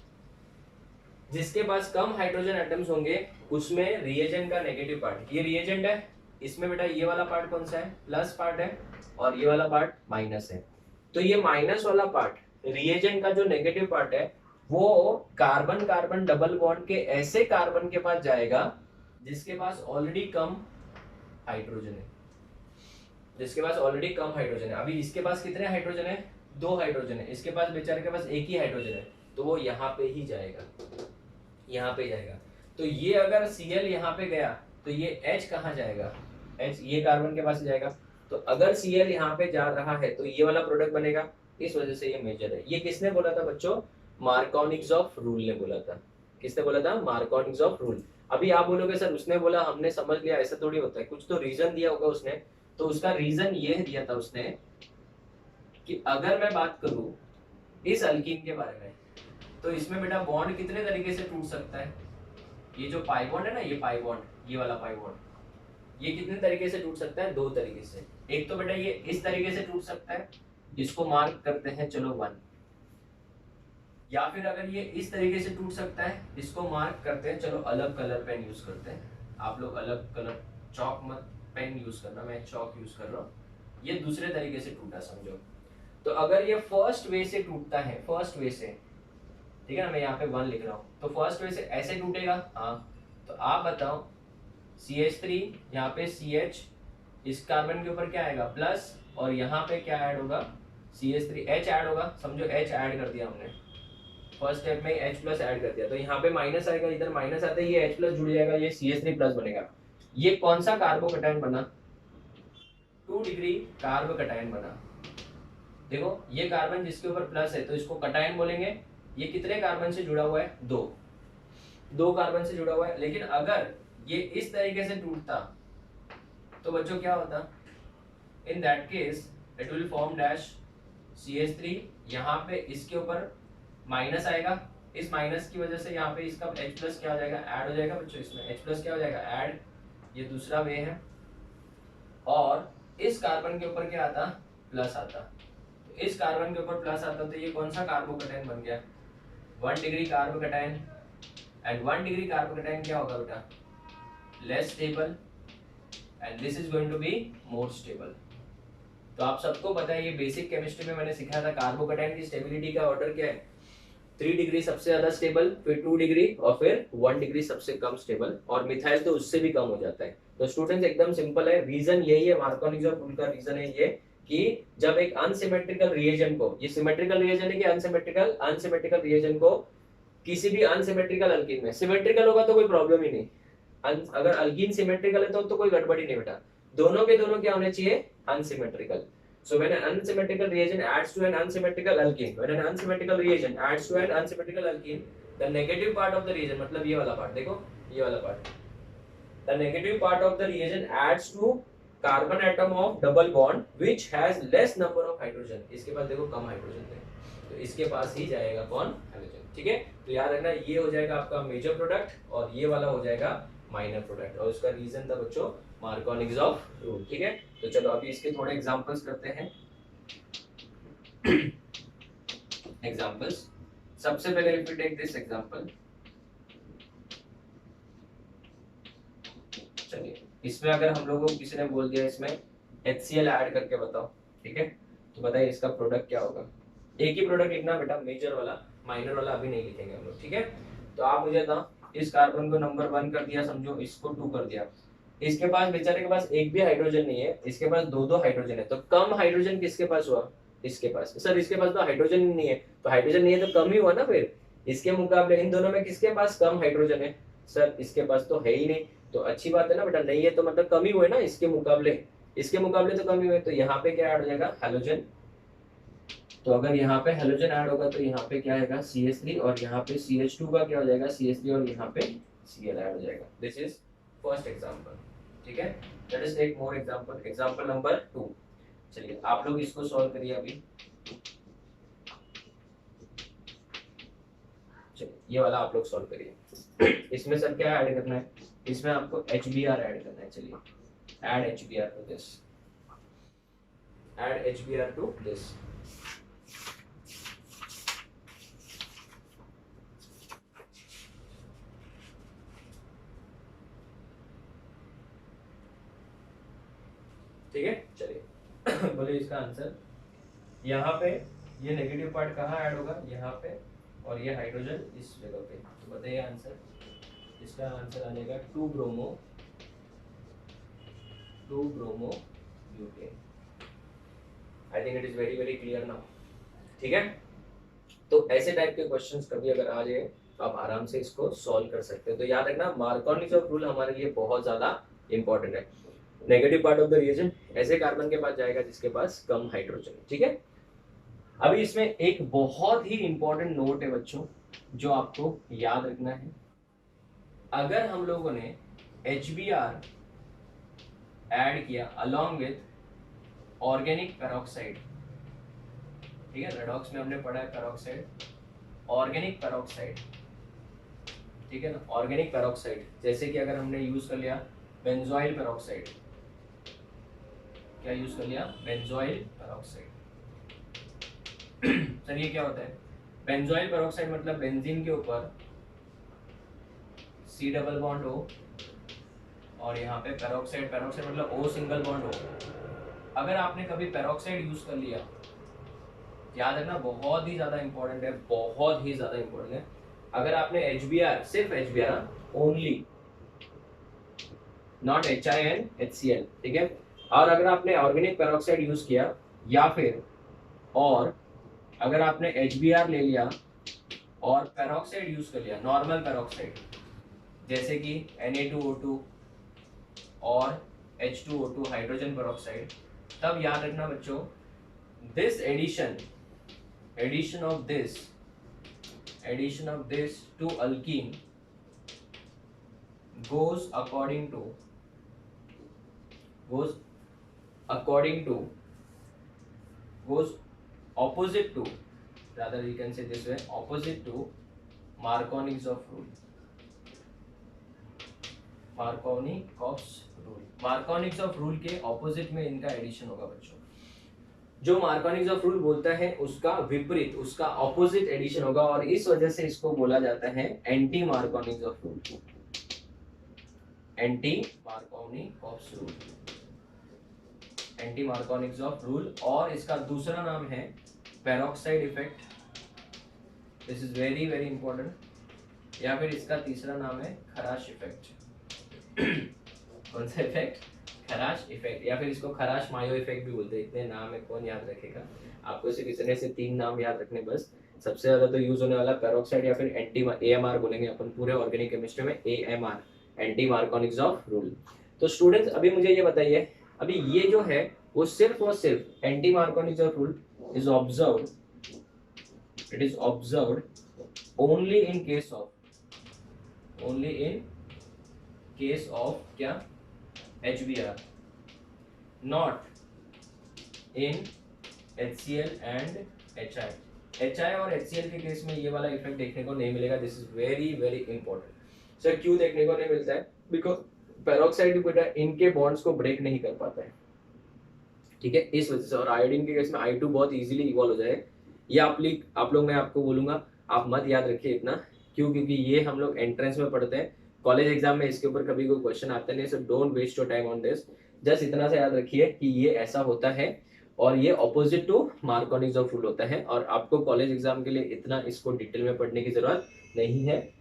जिसके पास कम hydrogen atoms होंगे उसमें reagent का negative part, ये reagent है, इसमें बेटा ये वाला पार्ट कौन सा है, प्लस पार्ट है, और ये वाला पार्ट माइनस है। तो ये माइनस वाला पार्ट, रिएजेंट का जो नेगेटिव पार्ट है, वो कार्बन कार्बन डबल बॉन्ड के ऐसे कार्बन के पास जाएगा जिसके पास ऑलरेडी कम हाइड्रोजन है, जिसके पास ऑलरेडी कम हाइड्रोजन है। अभी इसके पास कितने हाइड्रोजन है, 2 हाइड्रोजन है, इसके पास बेचारे के पास एक ही हाइड्रोजन है, तो वो यहाँ पे ही जाएगा, यहाँ पे जाएगा। तो ये अगर Cl यहाँ पे गया तो ये H कहाँ जाएगा, H ये कार्बन के पास जाएगा। तो अगर Cl यहाँ पे जा रहा है तो ये वाला प्रोडक्ट बनेगा, इस वजह से ये मेजर है। ये किसने बोला था बच्चों, मार्कोनिक्स ऑफ रूल ने बोला था। किसने बोला था, मार्कोनिक्स ऑफ रूल। अभी आप बोलोगे सर उसने बोला हमने समझ लिया, ऐसा थोड़ी होता है, कुछ तो रीजन दिया होगा उसने। तो उसका रीजन ये दिया था उसने कि अगर मैं बात करूं इस अल्कीन के बारे में, तो इसमें बेटा बॉन्ड कितने तरीके से टूट सकता है। ये जो पाई बॉन्ड है ना, ये पाई बॉन्ड, ये वाला पाई बॉन्ड, ये कितने तरीके से टूट सकता है, 2 तरीके से। एक तो बेटा ये इस तरीके से टूट सकता है, इसको मार्क करते हैं चलो 1, या फिर अगर ये इस तरीके से टूट सकता है, इसको मार्क करते हैं चलो अलग कलर पेन यूज करते हैं। आप लोग अलग कलर, चौक मत पेन यूज करना, मैं चौक यूज कर रहा हूँ। ये दूसरे तरीके से टूटा समझो। तो अगर ये फर्स्ट वे से टूटता है, फर्स्ट वे से, ठीक है ना, मैं यहाँ पे 1 लिख रहा हूँ, तो फर्स्ट वे से ऐसे टूटेगा, हाँ। तो आप बताओ CH3 यहाँ पे CH, इस कार्बन के ऊपर क्या आएगा, प्लस, और यहाँ पे क्या ऐड होगा, CH3 H ऐड होगा, समझो H ऐड कर दिया हमने, फर्स्ट स्टेप में H प्लस ऐड कर दिया, तो यहाँ पे माइनस आएगा, इधर माइनस आता है, ये H प्लस जुड़ जाएगा, ये CH3 प्लस बनेगा। ये कौन सा कार्बोकैटायन बना, 2 डिग्री कार्बोकैटायन बना। देखो ये कार्बन जिसके ऊपर प्लस है तो इसको कटायन बोलेंगे। ये कितने कार्बन से जुड़ा हुआ है, 2 कार्बन से जुड़ा हुआ है। लेकिन अगर ये इस तरीके से टूटता तो बच्चों क्या होता, in that case it will form dash CH3, यहाँ पे इसके ऊपर माइनस आएगा, इस माइनस की वजह से यहाँ पे इसका H प्लस क्या हो जाएगा, ऐड हो जाएगा बच्चों, इसमें H प्लस क्या हो जाएगा, ऐड, ये दूसरा वे है। और इस कार्बन के ऊपर क्या आता, प्लस आता, इस कार्बन के ऊपर प्लस आता, तो ये कौन सा कार्बोकैटायन बन गया, 1 degree carbocation. And 1 degree carbocation क्या होगा बेटा, less stable, and this is going to be more stable. तो आप सबको पता है, ये बेसिक केमिस्ट्री में मैंने सिखाया था, कार्बोकैटायन की स्टेबिलिटी का ऑर्डर क्या है, 3 डिग्री सबसे ज्यादा स्टेबल, फिर 2 डिग्री, और फिर 1 डिग्री सबसे कम स्टेबल, और मिथाइल तो उससे भी कम हो जाता है। तो स्टूडेंट्स एकदम सिंपल है, रीजन यही है, मार्कोनिक्स ऑफ रूल का रीजन है ये, कि जब एक अनसिमेट्रिकल रिएजेंट को, ये सिमेट्रिकल रिएजेंट है कि अनसिमेट्रिकल, अनसिमेट्रिकल रिएजेंट को किसी भी अनसिमेट्रिकल अल्कीन में, सिमेट्रिकल होगा तो कोई प्रॉब्लम ही नहीं, अगर अल्कीन सिमेट्रिकल है तो कोई गड़बड़ी नहीं बेटा, दोनों के दोनों क्या होने चाहिए, unsymmetrical. So when an unsymmetrical reagent adds to an unsymmetrical alkene, when an unsymmetrical reagent adds to an unsymmetrical alkene, the negative part of the reagent, मतलब ये वाला पार्ट देखो, ये वाला part, the negative part of the reagent adds to carbon atom of double bond which has less number of hydrogen, इसके पास देखो कम hydrogen है, तो इसके पास ही जाएगा कौन, हाइड्रोजन। ठीक है, तो याद रखना ये हो जाएगा आपका मेजर प्रोडक्ट और ये वाला हो जाएगा माइनर प्रोडक्ट, और उसका रीजन था बच्चों मार्कोनिक्स ऑफ रूल। ठीक है, तो चलो अभी इसके थोड़े एग्जांपल्स करते हैं। एग्जांपल्स, सबसे पहले if you take this example, चलिए इसमें अगर हम लोगों को किसी ने बोल दिया इसमें HCl ऐड करके बताओ, ठीक है, तो बताइए इसका प्रोडक्ट क्या होगा। एक ही प्रोडक्ट लिखना बेटा, मेजर वाला, माइनर वाला अभी नहीं लिखेंगे हम लोग। ठीक है, तो आप मुझे बताओ, इस कार्बन को नंबर 1 कर दिया समझो, इसको 2 कर दिया, इसके पास बेचारे के पास एक भी हाइड्रोजन नहीं है, इसके पास 2 हाइड्रोजन है, तो कम हाइड्रोजन किसके पास हुआ, इसके पास। सर इसके पास तो हाइड्रोजन ही नहीं है, तो हाइड्रोजन नहीं है तो कम ही हुआ ना फिर, इसके मुकाबले इन दोनों में किसके पास कम हाइड्रोजन है, सर इसके पास तो है ही नहीं, तो अच्छी बात है ना बेटा, नहीं है तो मतलब कम ही हुए ना, इसके मुकाबले, इसके मुकाबले तो कम ही हुए, तो यहाँ पे क्या ऐड हो जाएगा, हैलोजन। तो अगर यहाँ पे हैलोजन ऐड होगा तो यहाँ पे क्या आएगा, CH3, और यहाँ पे CH2 का क्या हो जाएगा, CH3, और यहाँ पे Cl ऐड हो जाएगा। This is first example. ठीक है, let us take more example, example number 2। चलिए आप लोग इसको सॉल्व करिए अभी। चलिए ये वाला आप लोग सॉल्व करिए। इसमें सर क्या ऐड करना है, इसमें आपको HBr ऐड करना है। चलिए add HBr to this, add HBr to this. बोलिए इसका आंसर। यहाँ पे ये नेगेटिव पार्ट कहाँ ऐड होगा, यहाँ पे, और ये हाइड्रोजन इस जगह पे। तो बताइए आंसर, इसका आंसर आ जाएगा 2 bromo butane. I think it is very very clear now. ठीक है, तो ऐसे टाइप के क्वेश्चंस कभी अगर आ जाए तो आप आराम से इसको सॉल्व कर सकते हो। तो याद रखना मार्कोनिस ऑफ रूल हमारे लिए बहुत ज्यादा इंपॉर्टेंट है। Negative part of the reagent ऐसे कार्बन के पास जाएगा जिसके पास कम हाइड्रोजन। ठीक है, अभी इसमें एक बहुत ही इंपॉर्टेंट नोट है बच्चों जो आपको याद रखना है। अगर हम लोगों ने HBr ऐड किया अलॉन्ग विथ ऑर्गेनिक पेरोक्साइड, ठीक है, रेडॉक्स में हमने पढ़ा है पेरोक्साइड, ऑर्गेनिक पेरोक्साइड, ठीक है ना, ऑर्गेनिक पेरोक्साइड, जैसे कि अगर हमने यूज कर लिया बेंजोइल पेरोक्साइड, क्या यूज कर लिया, बेंजोइल पेरोक्साइड। सर ये क्या होता है, बेंजोइल पेरोक्साइड मतलब बेंजीन के ऊपर C डबल बॉन्ड हो और यहाँ पे पेरोक्साइड, पेरोक्साइड मतलब O सिंगल बॉन्ड हो। अगर आपने कभी पेरोक्साइड यूज कर लिया, याद रखना बहुत ही ज्यादा इंपॉर्टेंट है, बहुत ही ज्यादा इंपॉर्टेंट है। अगर आपने HBr, सिर्फ HBr only, not HIN HCl, ठीक है, और अगर आपने ऑर्गेनिक पेरोक्साइड यूज किया या फिर और अगर आपने HBr ले लिया और पेरोक्साइड यूज कर लिया, नॉर्मल पेरोक्साइड जैसे कि Na2O2 और H2O2 हाइड्रोजन पेरोक्साइड, तब याद रखना बच्चों this addition of this to alkene goes opposite to, rather you can say this way, opposite to Markovnik's of rule. मार्कोनिक्स of rule के ऑपोजिट में इनका एडिशन होगा बच्चों। जो मार्कोनिक्स ऑफ रूल बोलता है उसका विपरीत, उसका ऑपोजिट एडिशन होगा, और इस वजह से इसको बोला जाता है anti Markovnikov's of rule, anti Markovnikov's of rule. और इसका दूसरा नाम है peroxide effect, this is very very important, या फिर इसका तीसरा नाम है खराश इफेक्ट। कौन सा इफेक्ट, खराश इफेक्ट, या फिर इसको खराश मायो इफेक्ट भी बोलते हैं। इतने नाम है, कौन याद रखेगा, आपको सिर्फ इतने से 3 नाम याद रखने बस। सबसे ज्यादा तो यूज होने वाला पेरोक्साइड या फिर एंटी AMR बोलेंगे अपन पूरे ऑर्गेनिक केमिस्ट्री में, AMR, anti Markovnikov's of rule. तो स्टूडेंट्स अभी मुझे ये बताइए, अभी ये जो है वो सिर्फ और सिर्फ anti Markovnikov's of rule is observed, it is observed only in case of क्या, HBr, not in HCl and HI। HI और HCl के केस में ये वाला इफेक्ट देखने को नहीं मिलेगा, this is very very important. Sir क्यों देखने को नहीं मिलता है, बिकॉज पेरोक्साइड बेटा इनके बॉन्ड्स को ब्रेक नहीं कर पाता है, ठीक है, इस वजह से। और आयोडीन के केस में I2 बहुत इजीली इवॉल्व हो जाए। ये आप लोग, मैं आपको बोलूंगा आप मत याद रखिए इतना, क्यों, क्योंकि ये हम लोग एंट्रेंस में पढ़ते हैं, कॉलेज एग्जाम में इसके ऊपर कभी कोई क्वेश्चन आता नहीं, so don't waste your time on this. Just इतना सा याद रखिए कि ये ऐसा होता है और ये opposite to Markovnikov's of rule होता है, और आपको कॉलेज एग्जाम के लिए इतना इसको डिटेल में पढ़ने की जरूरत नहीं है।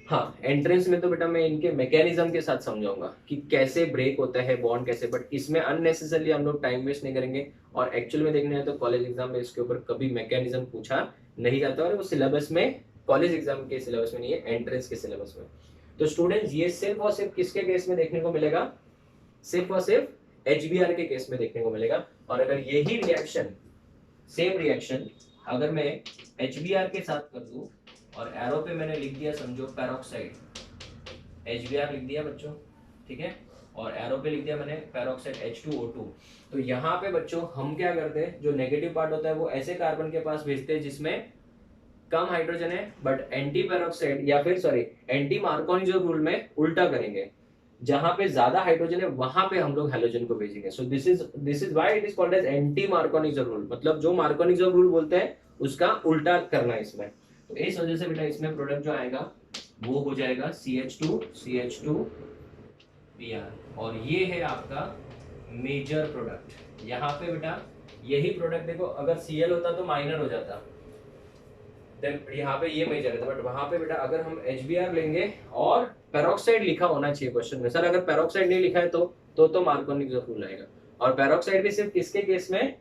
हाँ, एंट्रेंस में तो बेटा मैं इनके मैकेनिज्म के साथ समझाऊंगा कि कैसे ब्रेक होता है बॉन्ड कैसे, बट इसमें अननेसेसरली हम लोग टाइम वेस्ट नहीं करेंगे। और एक्चुअल में देखना है तो कॉलेज एग्जाम में इसके ऊपर कभी मैकेनिज्म पूछा नहीं जाता, और वो सिलेबस में, कॉलेज एग्जाम के सिलेबस में नहीं है, एंट्रेंस के सिलेबस में। तो स्टूडेंट्स ये सिर्फ और सिर्फ किसके केस में देखने को मिलेगा, सिर्फ और सिर्फ HBr के केस में देखने को मिलेगा। और अगर यही रिएक्शन, सेम रिएक्शन अगर मैं HBr के साथ कर दूं और एरो पे मैंने लिख दिया समझो पेरोक्साइड, HBr लिख दिया बच्चों, ठीक है, और एरो पे लिख दिया मैंने पेरोक्साइड H2O2, तो यहाँ पे बच्चों हम क्या करते हैं, जो नेगेटिव पार्ट होता है वो ऐसे कार्बन के पास भेजते हैं जिसमें कम हाइड्रोजन है, बट एंटी पेरोक्साइड या फिर sorry anti Markovnikov's of rule में उल्टा करेंगे, जहां पे ज्यादा हाइड्रोजन है वहां पे हम लोग हैलोजन को भेजेंगे। So this is why it is called as anti Markovnikov's of rule, मतलब जो मार्कोनिक्स ऑफ रूल बोलते हैं उसका उल्टा करना है इसमें। तो इस वजह से बेटा इसमें प्रोडक्ट जो आएगा वो हो जाएगा CH2Br, और ये है आपका मेजर प्रोडक्ट। यहाँ पे बेटा यही प्रोडक्ट देखो अगर Cl होता तो माइनर हो जाता, यहाँ पे ये मेजर है, बट वहां पे बेटा अगर हम HBr लेंगे और पेरोक्साइड लिखा होना चाहिए क्वेश्चन में, सर अगर पेरोक्साइड नहीं लिखा है तो मार्कोनिक रूल आएगा। और पेरोक्साइड भी सिर्फ किसके केस में,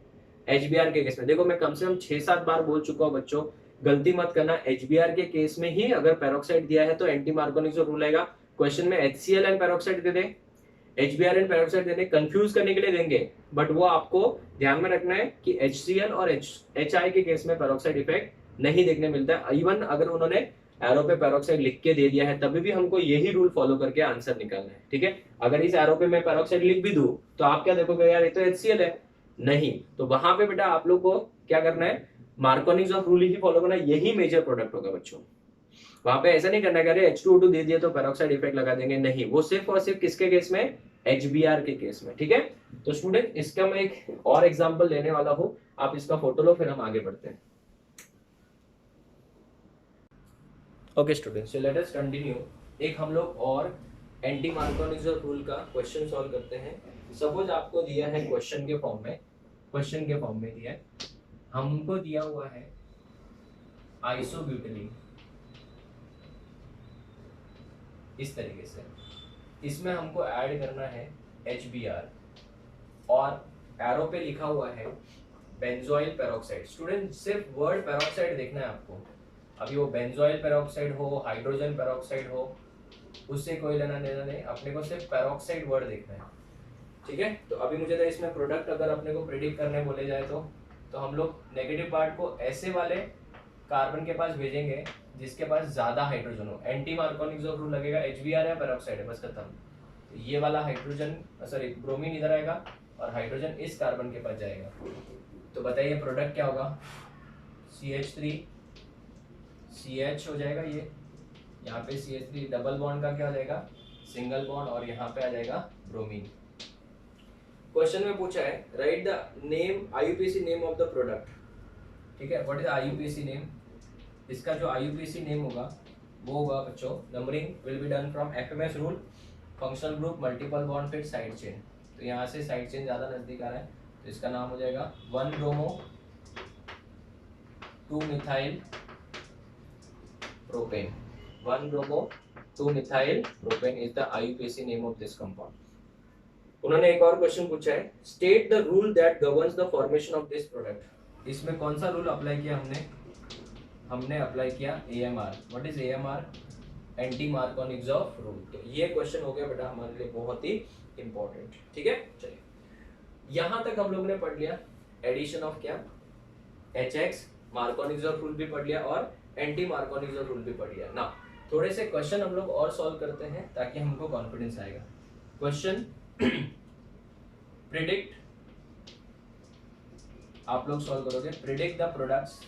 HBr के केस में। देखो मैं कम से कम 6-7 बार बोल चुका हूँ बच्चों, गलती मत करना, HBr के केस में ही अगर पेरोक्साइड दिया है तो एंटी मार्कोनिक रूल आएगा। क्वेश्चन में HCl and peroxide they they, HBr and peroxide देने कंफ्यूज करने के लिए देंगे, बट वो आपको ध्यान में रखना है कि HCl और HI के केस में पेरोक्साइड इफेक्ट नहीं देखने मिलता है। इवन अगर उन्होंने एरो पे पेरोक्साइड लिख के दे दिया है तभी भी हमको यही रूल फॉलो करके आंसर निकालना है, ठीक है। अगर इस एरो पे मैं पेरोक्साइड लिख भी दूं तो आप क्या देखोगे, यार ये तो HCl है, नहीं, तो वहां पे बेटा आप लोग को क्या करना है, मार्कोनिक रूल ही फॉलो करना है, यही मेजर प्रोडक्ट होगा बच्चों। वहां पे ऐसा नहीं करना है कि H2O2 दे दिया तो पेरोक्साइड इफेक्ट लगा देंगे, नहीं, वो सिर्फ और सिर्फ किसके केस में, HBr के केस में, ठीक है। तो स्टूडेंट इसका मैं एक और एग्जांपल लेने वाला हूं, आप इसका फोटो लो फिर हम आगे बढ़ते हैं। ओके स्टूडेंट्स, सो लेट अस कंटिन्यू। एक हम लोग और एंटी मार्कोनिक रूल का क्वेश्चन सॉल्व करते हैं। सपोज आपको दिया है क्वेश्चन के फॉर्म में दिया है, हमको दिया हुआ है आइसोब्यूटिलीन इस तरीके से, इसमें हमको ऐड करना है HBr और एरो पे लिखा हुआ है बेंजोइल पेरोक्साइड। स्टूडेंट सिर्फ वर्ड पेरोक्साइड देखना है आपको, अभी वो बेंजोइल पेरोक्साइड हो, हाइड्रोजन पेरोक्साइड हो, उससे कोई लेना देना नहीं, अपने को सिर्फ पेरोक्साइड वर्ड देखना है, ठीक है। तो अभी मुझे तो इसमें प्रोडक्ट अगर अपने को प्रेडिक्ट करने बोले जाए तो हम लोग नेगेटिव पार्ट को ऐसे वाले कार्बन के पास भेजेंगे जिसके पास ज्यादा हाइड्रोजन हो, एंटी मार्कोनिक रूल लगेगा, HBr या पेरोक्साइड है, बस खत्म। तो ये वाला हाइड्रोजन सॉरी ब्रोमीन इधर आएगा और हाइड्रोजन इस कार्बन के पास जाएगा। तो बताइए प्रोडक्ट क्या होगा, CH3 CH हो जाएगा, ये यहाँ पे CH3 डबल बॉन्ड का क्या हो जाएगा, सिंगल बॉन्ड, और यहाँ पे आ जाएगा ब्रोमीन। क्वेश्चन में पूछा है right the name IUPAC name of the product, ठीक है। व्हाट इज IUPAC नेम, इसका जो IUPAC नेम होगा वो होगा बच्चों, numbering will be done from FMS rule, functional group, multiple bond, फिर साइड चेन। तो यहाँ से साइड चेन ज्यादा नजदीक आ रहा है तो इसका नाम हो जाएगा 1 bromo 2 methyl propane, 1 bromo 2 methyl propane is the IUPAC name of this compound. उन्होंने एक और क्वेश्चन पूछा है, state the rule that governs the formation of this product. इसमें कौन सा रूल अप्लाई किया हमने अप्लाई किया AMR। What is AMR, anti Markovnikov rule. तो ये क्वेश्चन हो गया बेटा हमारे लिए बहुत ही इंपॉर्टेंट, ठीक है। चलिए यहां तक हम लोग ने पढ़ लिया एडिशन ऑफ क्या, HX, मार्कोनिक रूल भी पढ़ लिया और एंटी मार्कोनिक रूल भी पढ़ लिया ना। थोड़े से क्वेश्चन हम लोग और सॉल्व करते हैं ताकि हमको कॉन्फिडेंस आएगा। क्वेश्चन प्रिडिक्ट, आप लोग सॉल्व करोगे, predict the products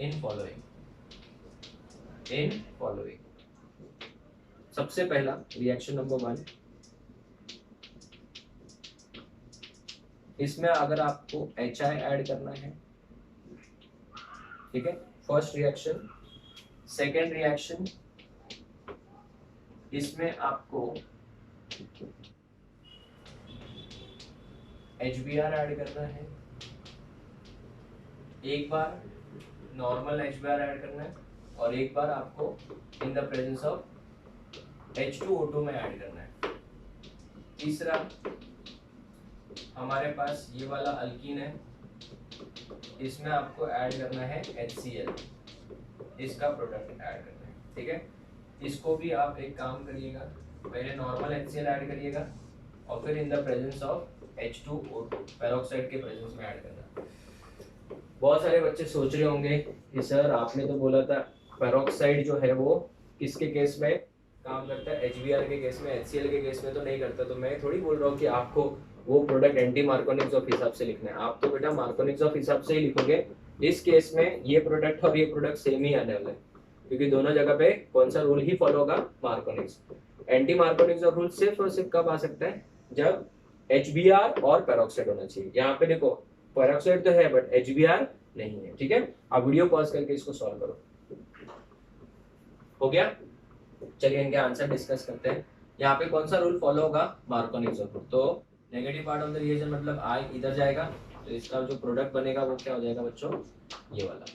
in following. सबसे पहला रिएक्शन नंबर 1, इसमें अगर आपको HI ऐड करना है, ठीक है, फर्स्ट रिएक्शन। सेकेंड रिएक्शन, इसमें आपको HBr ऐड करना है, एक बार नॉर्मल HBr ऐड करना है और एक बार आपको इन द प्रेजेंस ऑफ H2O2 में ऐड करना है। तीसरा हमारे पास ये वाला अल्कीन है, इसमें आपको ऐड करना है HCl, इसका प्रोडक्ट ऐड करना है, ठीक है। इसको भी आप एक काम करिएगा, पहले नॉर्मल HCl ऐड करिएगा और फिर इन the presence of H2O2 peroxide के प्रेजेंस में ऐड करना। बहुत सारे बच्चे सोच रहे होंगे कि सर आपने तो बोला था पेरोक्साइड जो है वो किसके केस में काम करता है, HBr के केस में, HCl के केस में तो नहीं करता। तो मैं थोड़ी बोल रहा हूँ कि आपको वो प्रोडक्ट एंटी मार्कोनिक ऑफ हिसाब से लिखना है, आप तो बेटा मार्कोनिक ऑफ हिसाब से ही लिखोगे। इस केस में ये प्रोडक्ट और ये प्रोडक्ट सेम ही आने वाला है क्योंकि दोनों जगह पे कौन सा रूल ही फॉलो होगा, मार्कोनिक्स। एंटी मार्कोनिक्स ऑफ रूल सिर्फ और सिर्फ कब आ सकता है, जब HBr और पेरोक्साइड होना चाहिए। यहाँ पे देखो पेरोक्साइड तो है बट HBr नहीं है, ठीक है। आप वीडियो पॉज करके इसको सॉल्व करो। हो गया, चलिए इनके आंसर डिस्कस करते हैं। यहाँ पे कौन सा रूल फॉलो होगा, मार्कोनिक रूल। तो negative part of the reaction मतलब I इधर जाएगा तो इसका जो प्रोडक्ट बनेगा वो क्या हो जाएगा बच्चों, ये वाला,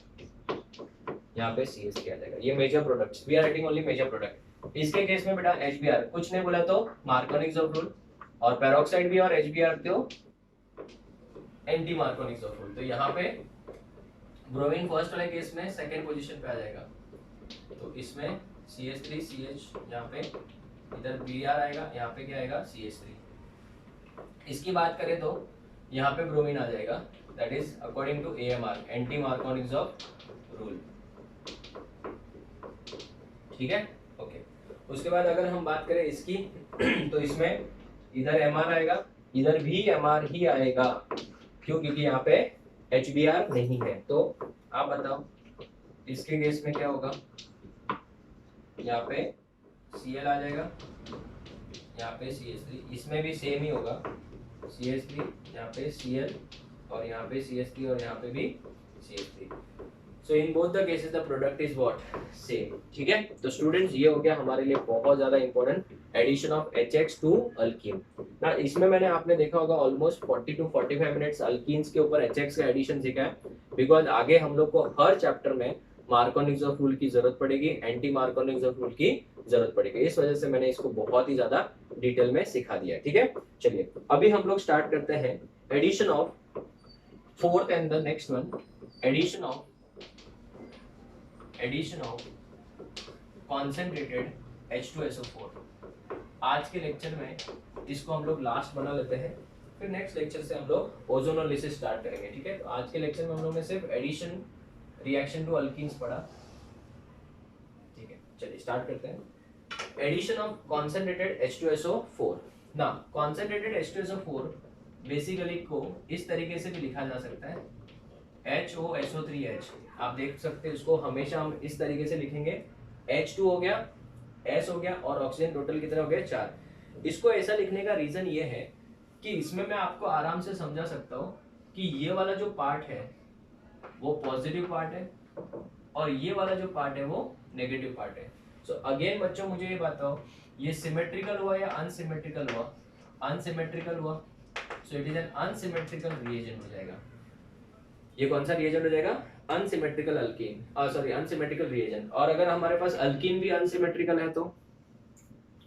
यहाँ पे CH3 आ जाएगा। ये major products, we are writing only major product. इसके केस में बेटा HBr कुछ नहीं बोला तो मार्कोनिक्स ऑफ रूल, और पेरोक्साइड भी और HBr तो एंटी मार्कोनिक्स ऑफ रूल। तो यहाँ पे ब्रोमीन फर्स्ट वाले केस में सेकंड पोजीशन पे आ जाएगा, तो इसमें CH3 CH, यहाँ पे इधर Br आएगा, यहाँ पे क्या आएगा CH3। इसकी बात करें तो यहाँ पे ब्रोमीन आ जाएगा, that is according to AMR, anti Markovnikov's of rule. ठीक है, ओके। उसके बाद अगर हम बात करें इसकी तो इसमें इधर MR आएगा, इधर भी MR ही आएगा। क्यों? क्योंकि यहाँ पे HBr नहीं है। तो आप बताओ इसके केस में क्या होगा, यहाँ पे Cl आ जाएगा, यहाँ पे CH3, इसमें भी सेम ही होगा, CH3 यहाँ पे Cl और यहाँ पे CH3 और यहाँ पे भी CH3। So in both the cases the product is what, same. ठीक है, तो स्टूडेंट्स ये हो गया हमारे लिए बहुत ज्यादा important addition of HX to alkene ना। इसमें मैंने आपने देखा होगा ऑलमोस्ट 40 to 45 मिनट्स अल्कीन्स के ऊपर HX का एडिशन सीखा है, बिकॉज आगे हम लोग को हर चैप्टर में मार्कोनिक्स ऑफ रूल की जरूरत पड़ेगी, एंटी मार्कोनिक्स ऑफ रूल की जरूरत पड़ेगी। इस वजह से मैंने इसको बहुत ही ज्यादा डिटेल में सिखा दिया है। ठीक है, चलिए अभी हम लोग स्टार्ट करते हैं addition of fourth and the next one, addition of concentrated H2SO4। आज के लेक्चर में इसको हम लोग लास्ट बना लेते हैं, फिर नेक्स्ट लेक्चर से हम लोग ओजोनोलिसिस स्टार्ट करेंगे। ठीक है, तो आज के लेक्चर में हम लोग ने सिर्फ एडिशन रिएक्शन टू अल्कीन्स पढ़ा। ठीक है, चलिए स्टार्ट करते हैं। एडिशन ऑफ कॉन्सेंट्रेटेड H2SO4 ना। कॉन्सेंट्रेटेड H2SO4 बेसिकली को इस तरीके से भी लिखा जा सकता है HOSO3H। आप देख सकते हैं इसको हमेशा हम इस तरीके से लिखेंगे, H2 हो गया, S हो गया और ऑक्सीजन टोटल कितने हो गए 4। इसको ऐसा लिखने का रीजन ये है कि इसमें मैं आपको आराम से समझा सकता हूँ कि ये वाला जो पार्ट है वो पॉजिटिव पार्ट है और ये वाला जो पार्ट है वो नेगेटिव पार्ट है। सो अगेन बच्चों मुझे ये बताओ, ये सिमेट्रिकल हुआ या अनसिमेट्रिकल हुआ? अनसिमेट्रिकल हुआ, so it is an unsymmetrical reagent हो जाएगा। ये कौन सा रिएजेंट हो जाएगा? Unsymmetrical alkyne, sorry unsymmetrical reagent. और अगर हमारे पास अल्कीन भी अनसिमेट्रिकल है तो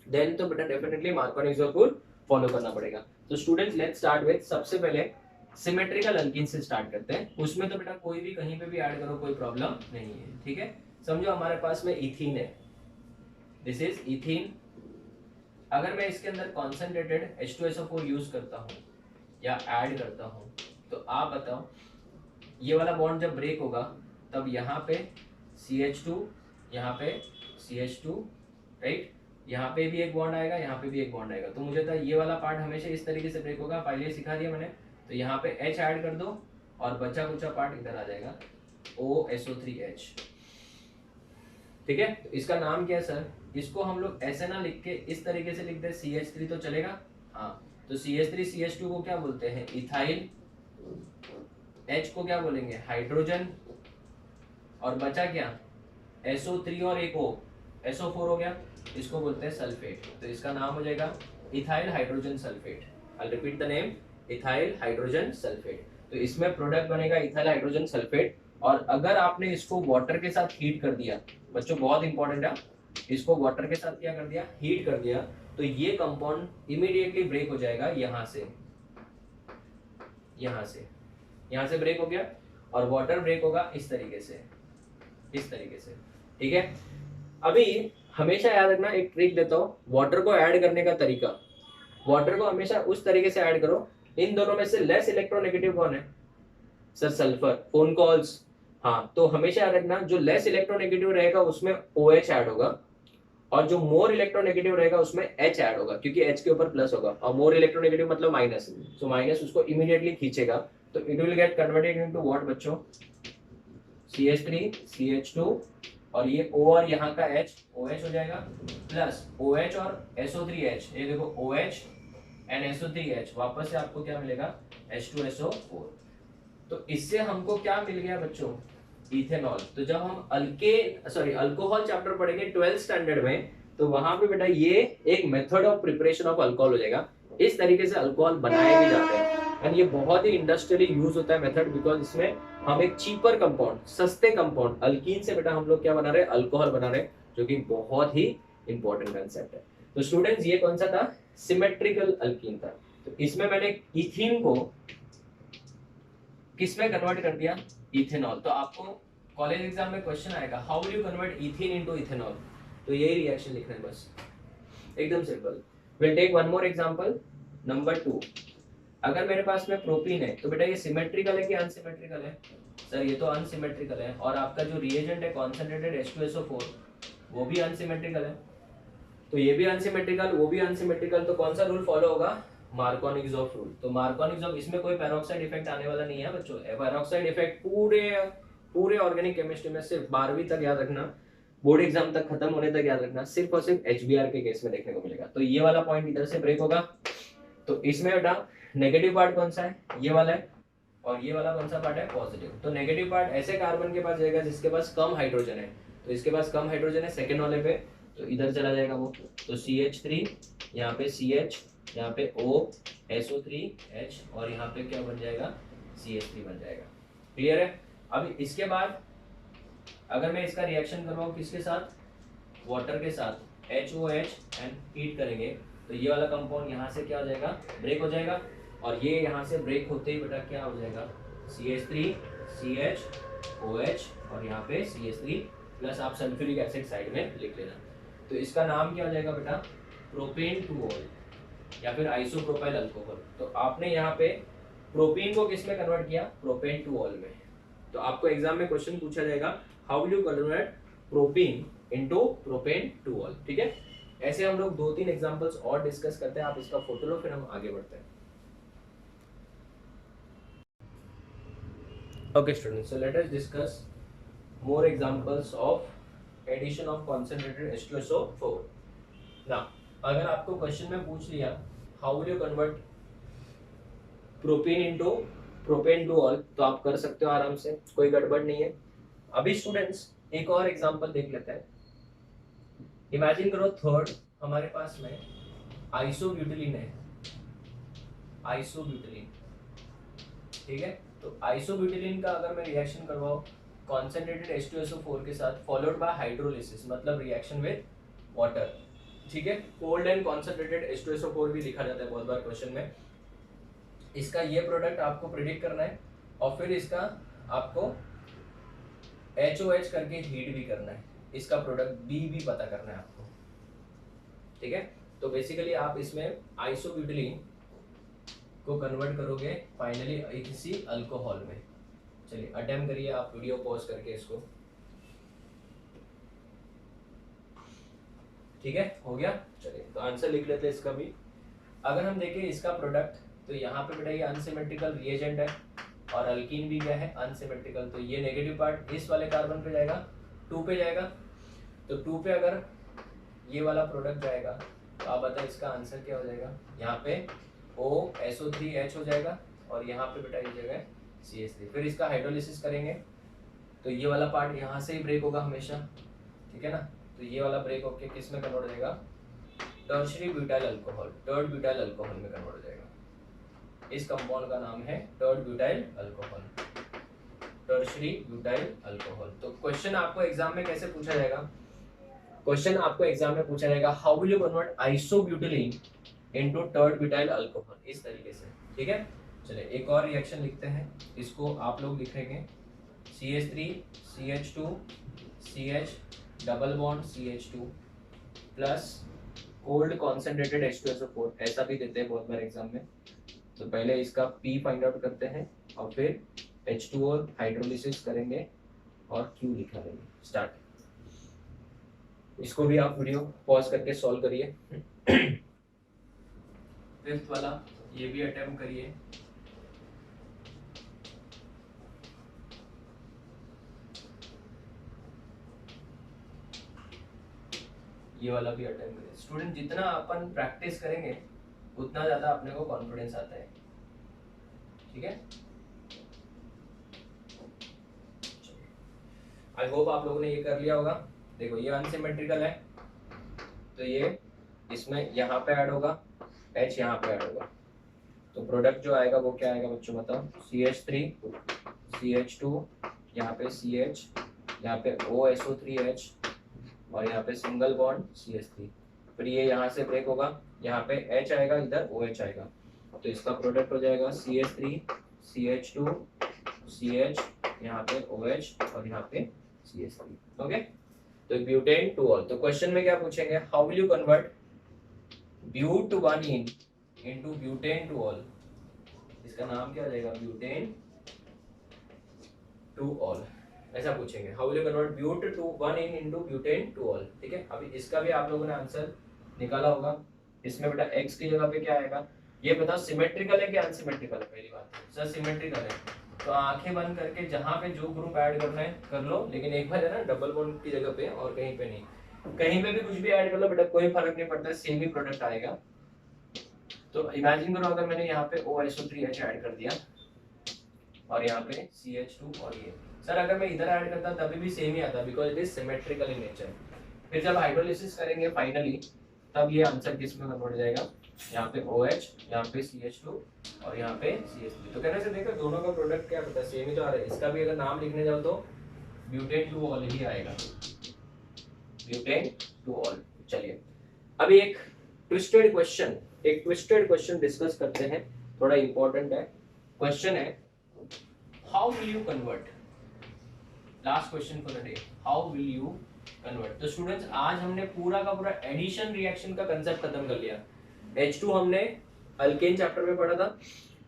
देन तो बेटा डेफिनेटली मार्कोनिक्स ऑफ रूल फॉलो करना पड़ेगा। तो स्टूडेंट्स लेट्स स्टार्ट विद, सबसे पहले सिमेट्रिकल अल्कीन से स्टार्ट करते हैं। उसमें तो बेटा कोई भी कहीं पे भी ऐड करो कोई प्रॉब्लम नहीं है। ठीक है, समझो हमारे पास में इथीन है, दिस इज इथीन। अगर मैं इसके अंदर कॉन्सेंट्रेटेड H2SO4 यूज करता हूँ या ऐड करता हूँ तो आप बताओ ये वाला बॉन्ड जब ब्रेक होगा तब यहाँ पे CH2, यहाँ पे CH2, राइट, यहाँ पे भी एक बॉन्ड आएगा, यहाँ पे भी एक बॉन्ड आएगा। तो मुझे था ये वाला पार्ट हमेशा इस तरीके से ब्रेक होगा, पहले सिखा दिया मैंने। तो यहाँ पे H ऐड कर दो और बचा कुचा पार्ट इधर आ जाएगा OSO3H। ठीक है, तो इसका नाम क्या है सर? इसको हम लोग ऐसे ना लिख के इस तरीके से लिख दे CH3 तो चलेगा? हाँ, तो CH3 CH2 को क्या बोलते हैं? इथाइल। H को क्या बोलेंगे? हाइड्रोजन। और बचा क्या? SO3 और एक O, SO4 हो गया, इसको बोलते हैं सल्फेट। तो इसका नाम हो जाएगा ethyl hydrogen sulphate. I repeat the name, ethyl hydrogen sulphate. तो इसमें प्रोडक्ट बनेगा इथाइल हाइड्रोजन सल्फेट। और अगर आपने इसको वाटर के साथ हीट कर दिया, बच्चों बहुत इंपॉर्टेंट है, इसको वाटर के साथ क्या कर दिया? हीट कर दिया, तो ये कंपाउंड इमीडिएटली ब्रेक हो जाएगा यहाँ से, यहाँ से ब्रेक हो गया और वाटर ब्रेक होगा इस तरीके से, इस तरीके से। ठीक है, अभी हमेशा याद रखना, एक ट्रिक देता हूँ वाटर को ऐड करने का तरीका। वाटर को हमेशा उस तरीके से ऐड करो, इन दोनों में से लेस इलेक्ट्रोनेगेटिव कौन है? Sir sulphur. फोन कॉल्स, हाँ, तो हमेशा याद रखना जो लेस इलेक्ट्रोनेगेटिव रहेगा उसमें OH ऐड होगा और जो मोर इलेक्ट्रोनेगेटिव रहेगा उसमें H ऐड होगा, क्योंकि H के ऊपर प्लस होगा और मोर इलेक्ट्रोनेगेटिव मतलब माइनस, सो माइनस उसको इमीडिएटली खींचेगा। तो it will get converted into what बच्चों? CH3 CH2 और ये O और यहाँ का H OH हो जाएगा, प्लस OH और SO3H, ये देखो OH एंड SO3H, वापस से आपको क्या मिलेगा? H2SO4। तो इससे हमको क्या मिल गया बच्चों? इथेनॉल। तो जब हम अल्कोहल चैप्टर पढ़ेंगे 12th स्टैंडर्ड में, तो वहां पे बेटा ये एक method of preparation of alcohol हो जाएगा। इस तरीके से अल्कोहल बनाए भी जाते हैं एंड ये बहुत ही इंडस्ट्रियली यूज होता है मेथड, बिकॉज इसमें हम एक चीपर कंपाउंड, सस्ते कंपाउंड अल्कीन से बेटा हम लोग क्या बना रहे हैं, अल्कोहल बना रहे हैं, जो कि बहुत ही इंपॉर्टेंट कंसेप्ट है। तो स्टूडेंट्स ये कौन सा था, सिमेट्रिकल अल्कीन था। तो इसमें मैंने इथीन को किसमें कन्वर्ट कर दिया, इथेनॉल। तो आपको कॉलेज एग्जाम में क्वेश्चन आएगा, how will you convert ethene into ethanol, तो यही रिएक्शन लिखना है बस, एकदम simple. Will take one more example, number 2। अगर मेरे पास में प्रोपीन है तो बेटा ये सिमेट्रिकल है कि अनसिमेट्रिकल है, सर ये तो अनसिमेट्रिकल है, और आपका जो रिएजेंट है कॉन्सेंट्रेटेड H2SO4 वो भी अनसिमेट्रिकल है, तो ये भी अनसिमेट्रिकल वो भी अनसिमेट्रिकल, तो कौन सा रूल फॉलो होगा, मार्कोनिक-ज़ोफ रूल। तो मार्कोनिक-ज़ोफ, इसमें कोई पेरोक्साइड इफेक्ट आने वाला नहीं है बच्चों, पेरोक्साइड इफेक्ट पूरे पूरे ऑर्गेनिक केमिस्ट्री में सिर्फ 12वीं तक याद रखना, बोर्ड एग्जाम तक खत्म होने तक याद रखना, सिर्फ और सिर्फ HBr के केस में देखने को मिलेगा। तो ये वाला पॉइंट इधर से ब्रेक होगा, तो इसमें बेटा नेगेटिव पार्ट कौन सा है, ये वाला है, और ये वाला कौन सा पार्ट है, पॉजिटिव। तो नेगेटिव पार्ट ऐसे कार्बन के पास जाएगा जिसके पास कम हाइड्रोजन है, तो इसके पास कम हाइड्रोजन है सेकंड वाले पे, तो इधर चला जाएगा वो, तो CH3, यहाँ पे CH, यहाँ पे O, SO3H, और यहाँ पे क्या बन जाएगा, CH3 बन जाएगा। क्लियर है। अब इसके बाद अगर मैं इसका रिएक्शन करवाऊँ किसके साथ, वाटर के साथ, HOH एंड हीट करेंगे, तो ये वाला कंपाउंड यहाँ से क्या हो जाएगा, ब्रेक हो जाएगा, और ये यहाँ से ब्रेक होते ही बेटा क्या हो जाएगा, CH3 CHOH, और यहाँ पे CH3 प्लस आप सल्फ्यूरिक एसिड साइड में लिख लेना। तो इसका नाम क्या हो जाएगा बेटा, प्रोपेन टू ऑल या फिर आइसोप्रोपाइल अल्कोहल। तो आपने यहाँ पे प्रोपीन को किस में कन्वर्ट किया, प्रोपेन टू ऑल में। तो आपको एग्जाम में क्वेश्चन पूछा जाएगा, how will you convert propene into propane two ol, ठीक है। ऐसे हम लोग 2-3 एग्जांपल्स और डिस्कस करते हैं, आप इसका फोटो लो फिर हम आगे बढ़ते हैं। Okay students, so let us discuss more examples of addition of concentrated H2SO4. Now, अगर आपको क्वेश्चन में पूछ लिया how will you convert propene into propane to all, तो आप कर सकते हो आराम से, कोई गड़बड़ नहीं है। अभी स्टूडेंट्स एक और एग्जांपल देख लेते हैं। इमेजिन करो थर्ड हमारे पास में आइसोब्यूटिलीन है, आइसोब्यूटिलीन, ठीक है। तो आइसोब्यूटिलीन का अगर मैं रिएक्शन करवाऊं कॉन्सेंट्रेटेड H2SO4 के साथ फॉलोड बाय हाइड्रोलिसिस, मतलब रिएक्शन विद वाटर, ठीक है। कोल्ड एंड कॉन्सेंट्रेटेड H2SO4 भी लिखा जाता है बहुत बार क्वेश्चन में। इसका ये प्रोडक्ट आपको प्रेडिक्ट करना है, और फिर इसका आपको HOH करके हीट भी करना है, इसका प्रोडक्ट B भी पता करना है आपको, ठीक है। तो बेसिकली आप इसमें आइसोब्यूटिलीन को कन्वर्ट करोगे फाइनली किसी अल्कोहल में। चलिए अटेम्प्ट करिए आप, वीडियो पॉज करके इसको, ठीक है, हो गया। चलिए तो आंसर लिख लेते हैं इसका भी। अगर हम देखें इसका प्रोडक्ट, तो यहाँ पे बेटा ये अनसिमेट्रिकल रिएजेंट है, और अल्कीन भी क्या है, अनसिमेट्रिकल, तो ये नेगेटिव पार्ट इस वाले कार्बन पे जाएगा, 2 पे जाएगा। तो 2 पे अगर ये वाला प्रोडक्ट जाएगा तो आप बताए इसका आंसर क्या हो जाएगा, यहाँ पे OSO3H हो जाएगा, और यहाँ पे बेटा ये जगह CH3। फिर इसका हाइड्रोलिसिस करेंगे तो ये वाला पार्ट यहाँ से ही ब्रेक होगा हमेशा, ठीक है ना। तो ये वाला ब्रेक होके किस में कन्वर्ट हो जाएगा, tertiary butyl alcohol, टर्ड butyl alcohol में कन्वर्ट हो जाएगा। इस कंपाउंड का नाम है टर्ड butyl alcohol, tertiary butyl alcohol. तो क्वेश्चन आपको एग्जाम में कैसे पूछा जाएगा, क्वेश्चन आपको एग्जाम में पूछा जाएगा how will you convert isobutylene into tert butyl alcohol, इस तरीके से, ठीक है। चलिए एक और रिएक्शन लिखते हैं, इसको आप लोग लिखेंगे CH3 CH2 CH double bond CH2 plus cold concentrated H2SO4, ऐसा भी देते हैं बहुत बार एग्जाम में। तो पहले इसका P फाइंड आउट करते हैं, और फिर H2O हाइड्रोलिसिस करेंगे और Q लिखा देंगे, स्टार्ट। इसको भी आप वीडियो पॉज करके सॉल्व करिए। फिफ्थ वाला ये भी अटेम्प्ट करिए। ये वाला भी अटेम्प्ट करिए। स्टूडेंट जितना अपन प्रैक्टिस करेंगे उतना ज्यादा अपने को कॉन्फिडेंस आता है, ठीक है। आई होप आप लोगों ने ये कर लिया होगा। देखो ये अनसिमेट्रिकल है, तो ये इसमें यहाँ पे ऐड होगा, H यहाँ पे ऐड होगा, तो प्रोडक्ट जो आएगा वो क्या आएगा बच्चों बताओ, CH3 CH2, यहाँ पे CH, यहाँ पे OSO3H और यहाँ पे सिंगल बॉन्ड CH3, फिर ये यहाँ से ब्रेक होगा, यहाँ पे H आएगा, इधर OH आएगा, तो इसका प्रोडक्ट हो जाएगा CH3 CH2 CH, यहाँ पे OH और यहाँ पे CH3। ओके, तो ब्यूटेन टू ऑल। तो क्वेश्चन में क्या पूछेंगे, how will you convert but one in into butane two ol, इसका नाम क्या हो जाएगा, ब्यूटेन टू ऑल, ऐसा पूछेंगे। How will you convert bute two one in into butane two ol, ठीक है। अभी इसका भी आप लोगों ने आंसर निकाला होगा। इसमें बेटा x की जगह पे क्या आएगा, ये बताओ सिमेट्रिकल है कि अनसिमेट्रिकल है, पहली बात सर सिमेट्रिकल है, तो आंखें बंद करके जहां पे जो ग्रुप ऐड करना है कर लो, लेकिन एक बार है ना डबल बॉन्ड की जगह पे, और कहीं पे नहीं, कहीं पे भी कुछ भी ऐड कर लो बेटा, कोई फर्क नहीं पड़ता, सेम ही प्रोडक्ट आएगा। तो इमेजिन करो अगर मैंने यहाँ पे OSO3H ऐड कर दिया और यहाँ पे CH2 और ये, सर अगर मैं इधर ऐड करता तभी भी सेम ही आता, because it is symmetrical in nature. फिर जब हाइड्रोलिसिस करेंगे फाइनली, तब ये आंसर किस में कन्वर्ट हो जाएगा, यहाँ पे OH, यहाँ पे CH2 और यहाँ पे CH3। तो कहने से देखो दोनों का प्रोडक्ट क्या पता सेम ही तो आ रहा है। इसका भी अगर नाम लिखने जाओ तो ब्यूटेन टू ऑल ही आएगा, ब्यूटेन टू ऑल। चलिए अभी एक ट्विस्टेड क्वेश्चन डिस्कस करते हैं, थोड़ा इंपॉर्टेंट है। क्वेश्चन है how will you convert, last question for the day, how will you convert. तो स्टूडेंट्स आज हमने पूरा का पूरा एडिशन रिएक्शन का कंसेप्ट खत्म कर लिया। H2 हमने अल्केन चैप्टर में पढ़ा था,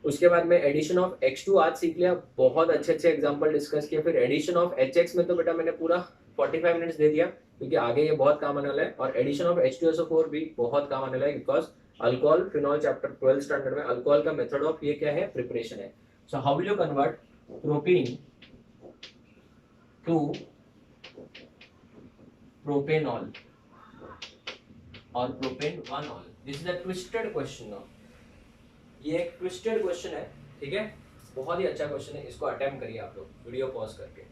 उसके बाद में एडिशन ऑफ X2 आज सीख लिया, बहुत अच्छे अच्छे एग्जांपल डिस्कस किए। फिर एडिशन ऑफ HX में तो बेटा मैंने पूरा 45 मिनट्स दे दिया, क्योंकि आगे ये बहुत काम आने वाला है। और एडिशन ऑफ H2SO4 भी बहुत काम आने वाला है, because alcohol phenol chapter 12 standard में अल्कोहल का मेथड ऑफ ये क्या है, प्रिपरेशन है। So how will you convert propene to propanol और propan one ol. This is a twisted question now, ये एक ट्विस्टेड क्वेश्चन है, ठीक है, बहुत ही अच्छा क्वेश्चन है, इसको अटेम्प्ट करिए आप लोग वीडियो पॉज करके।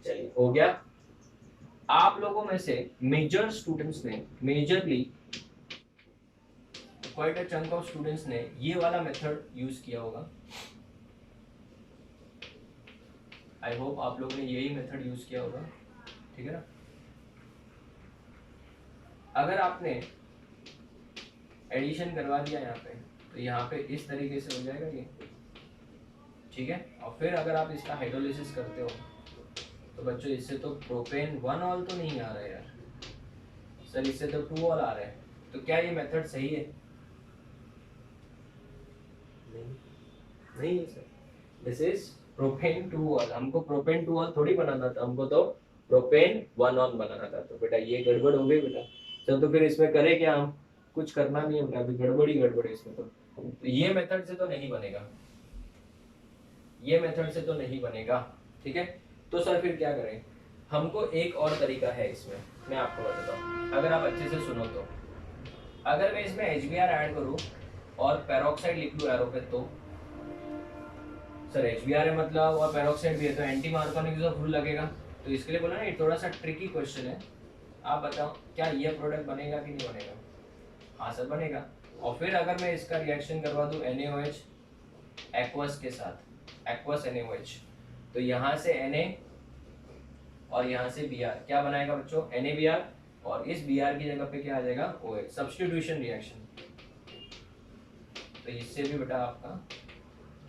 चलिए हो गया। आप लोगों में से मेजर स्टूडेंट्स ने, majorly quite a chunk of students ने ये वाला मेथड यूज किया होगा। आई होप आप लोगों ने यही मेथड यूज किया होगा, ठीक है ना। अगर आपने एडिशन करवा दिया यहाँ पे, तो यहाँ पे इस तरीके से हो जाएगा ये, ठीक है। और फिर अगर आप इसका हाइड्रोलिसिस करते हो तो बच्चों इससे तो प्रोपेन वन ऑल तो नहीं आ रहा है यार, सर इससे तो टू ऑल आ रहा है। तो क्या ये मेथड सही है? नहीं sir, this is propane two all. हमको प्रोपेन टू ऑल थोड़ी बनाना था, हमको तो प्रोपेन वन ऑन बनाना था। तो बेटा ये गड़बड़ हो गई बेटा। चल तो फिर इसमें करें क्या, हम कुछ करना नहीं है बेटा, अभी गड़बड़ है इसमें। तो ये मेथड से तो नहीं बनेगा, ये मेथड से तो नहीं बनेगा, ठीक है। तो सर फिर क्या करें, हमको एक और तरीका है इसमें, मैं आपको बताता हूँ, अगर आप अच्छे से सुनो तो। अगर मैं इसमें HBr ऐड करूँ और पेरोक्साइड लिख लूँ एरो पे, तो सर HBr है मतलब और पेरोक्साइड भी है, तो एंटी मार्कोनिक रूल लगेगा। तो इसके लिए बोला ना, ये थोड़ा सा ट्रिकी क्वेश्चन है। आप बताओ क्या ये प्रोडक्ट बनेगा कि नहीं बनेगा? हाँ सर बनेगा। और फिर अगर मैं इसका रिएक्शन करवा दूं NaOH एक्वस के साथ, एक्वस NaOH, तो यहाँ से Na और यहाँ से Br क्या बनाएगा बच्चों, NaBr, और इस Br की जगह पे क्या आ जाएगा OH, सब्स्टिट्यूशन रिएक्शन। तो इससे भी बेटा आपका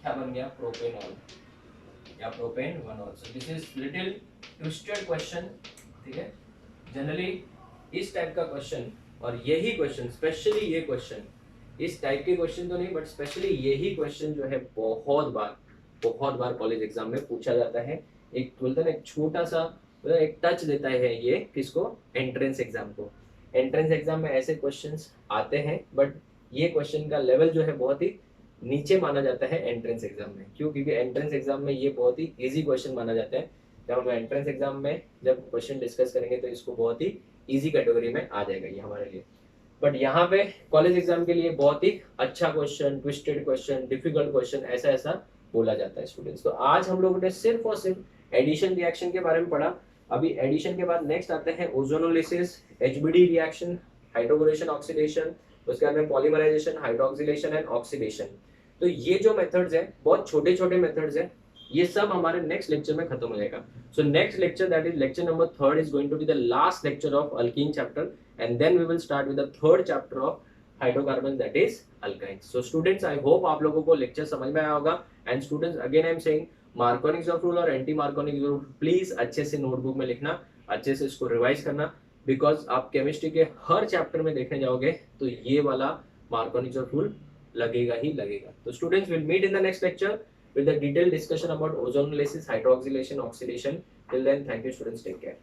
क्या बन गया, प्रोपेनॉल या propane one all. So this is little twisted question, ठीक है। जनरली इस टाइप का क्वेश्चन, और यही क्वेश्चन स्पेशली, ये क्वेश्चन इस टाइप के क्वेश्चन तो नहीं, बट स्पेशली यही क्वेश्चन जो है बहुत बार कॉलेज एग्जाम में पूछा जाता है। एक बोलते हैं ना, एक छोटा सा एक टच देता है ये किसको, एंट्रेंस एग्जाम को। एंट्रेंस एग्जाम में ऐसे क्वेश्चंस आते हैं, बट ये क्वेश्चन का लेवल जो है बहुत ही नीचे माना जाता है एंट्रेंस एग्जाम में। क्यों? क्योंकि एंट्रेंस एग्जाम में ये बहुत ही इजी क्वेश्चन माना जाता है। जब हम एंट्रेंस एग्जाम में जब क्वेश्चन डिस्कस करेंगे तो इसको बहुत ही इजी कैटेगरी में आ जाएगा ये हमारे लिए। बट यहाँ पे कॉलेज एग्जाम के लिए बहुत ही अच्छा question, twisted question, difficult question, ऐसा बोला जाता है स्टूडेंट्स। तो आज हम लोगों ने सिर्फ और सिर्फ एडिशन रिएक्शन के बारे में पढ़ा। अभी एडिशन के बाद नेक्स्ट आते हैं ozonolysis, HBD reaction, hydroboration oxidation, उसके बाद में पॉलीमराइजेशन, हाइड्रोक्सिलेशन एंड ऑक्सीडेशन। तो ये जो मेथड्स है बहुत छोटे छोटे मेथड्स है, ये सब हमारे नेक्स्ट लेक्चर में खत्म हो जाएगा। So next lecture that is lecture number 3 is going to be the last lecture of alkene chapter and then we will start with the third chapter of hydrocarbon that is alkyne. So students I hope आप लोगों को lecture समझ में आया होगा। And students again I am saying Markovnikov's of rule और anti Markovnikov's rule please अच्छे से नोटबुक में लिखना, अच्छे से इसको रिवाइज करना, बिकॉज आप केमिस्ट्री के हर चैप्टर में देखने जाओगे तो ये वाला मार्कोनिक्स ऑफ रूल लगेगा ही लगेगा। तो students will meet in the next lecture with a detailed discussion about ozonolasis, hydroxylation, oxidation. Till then, thank you students, take care.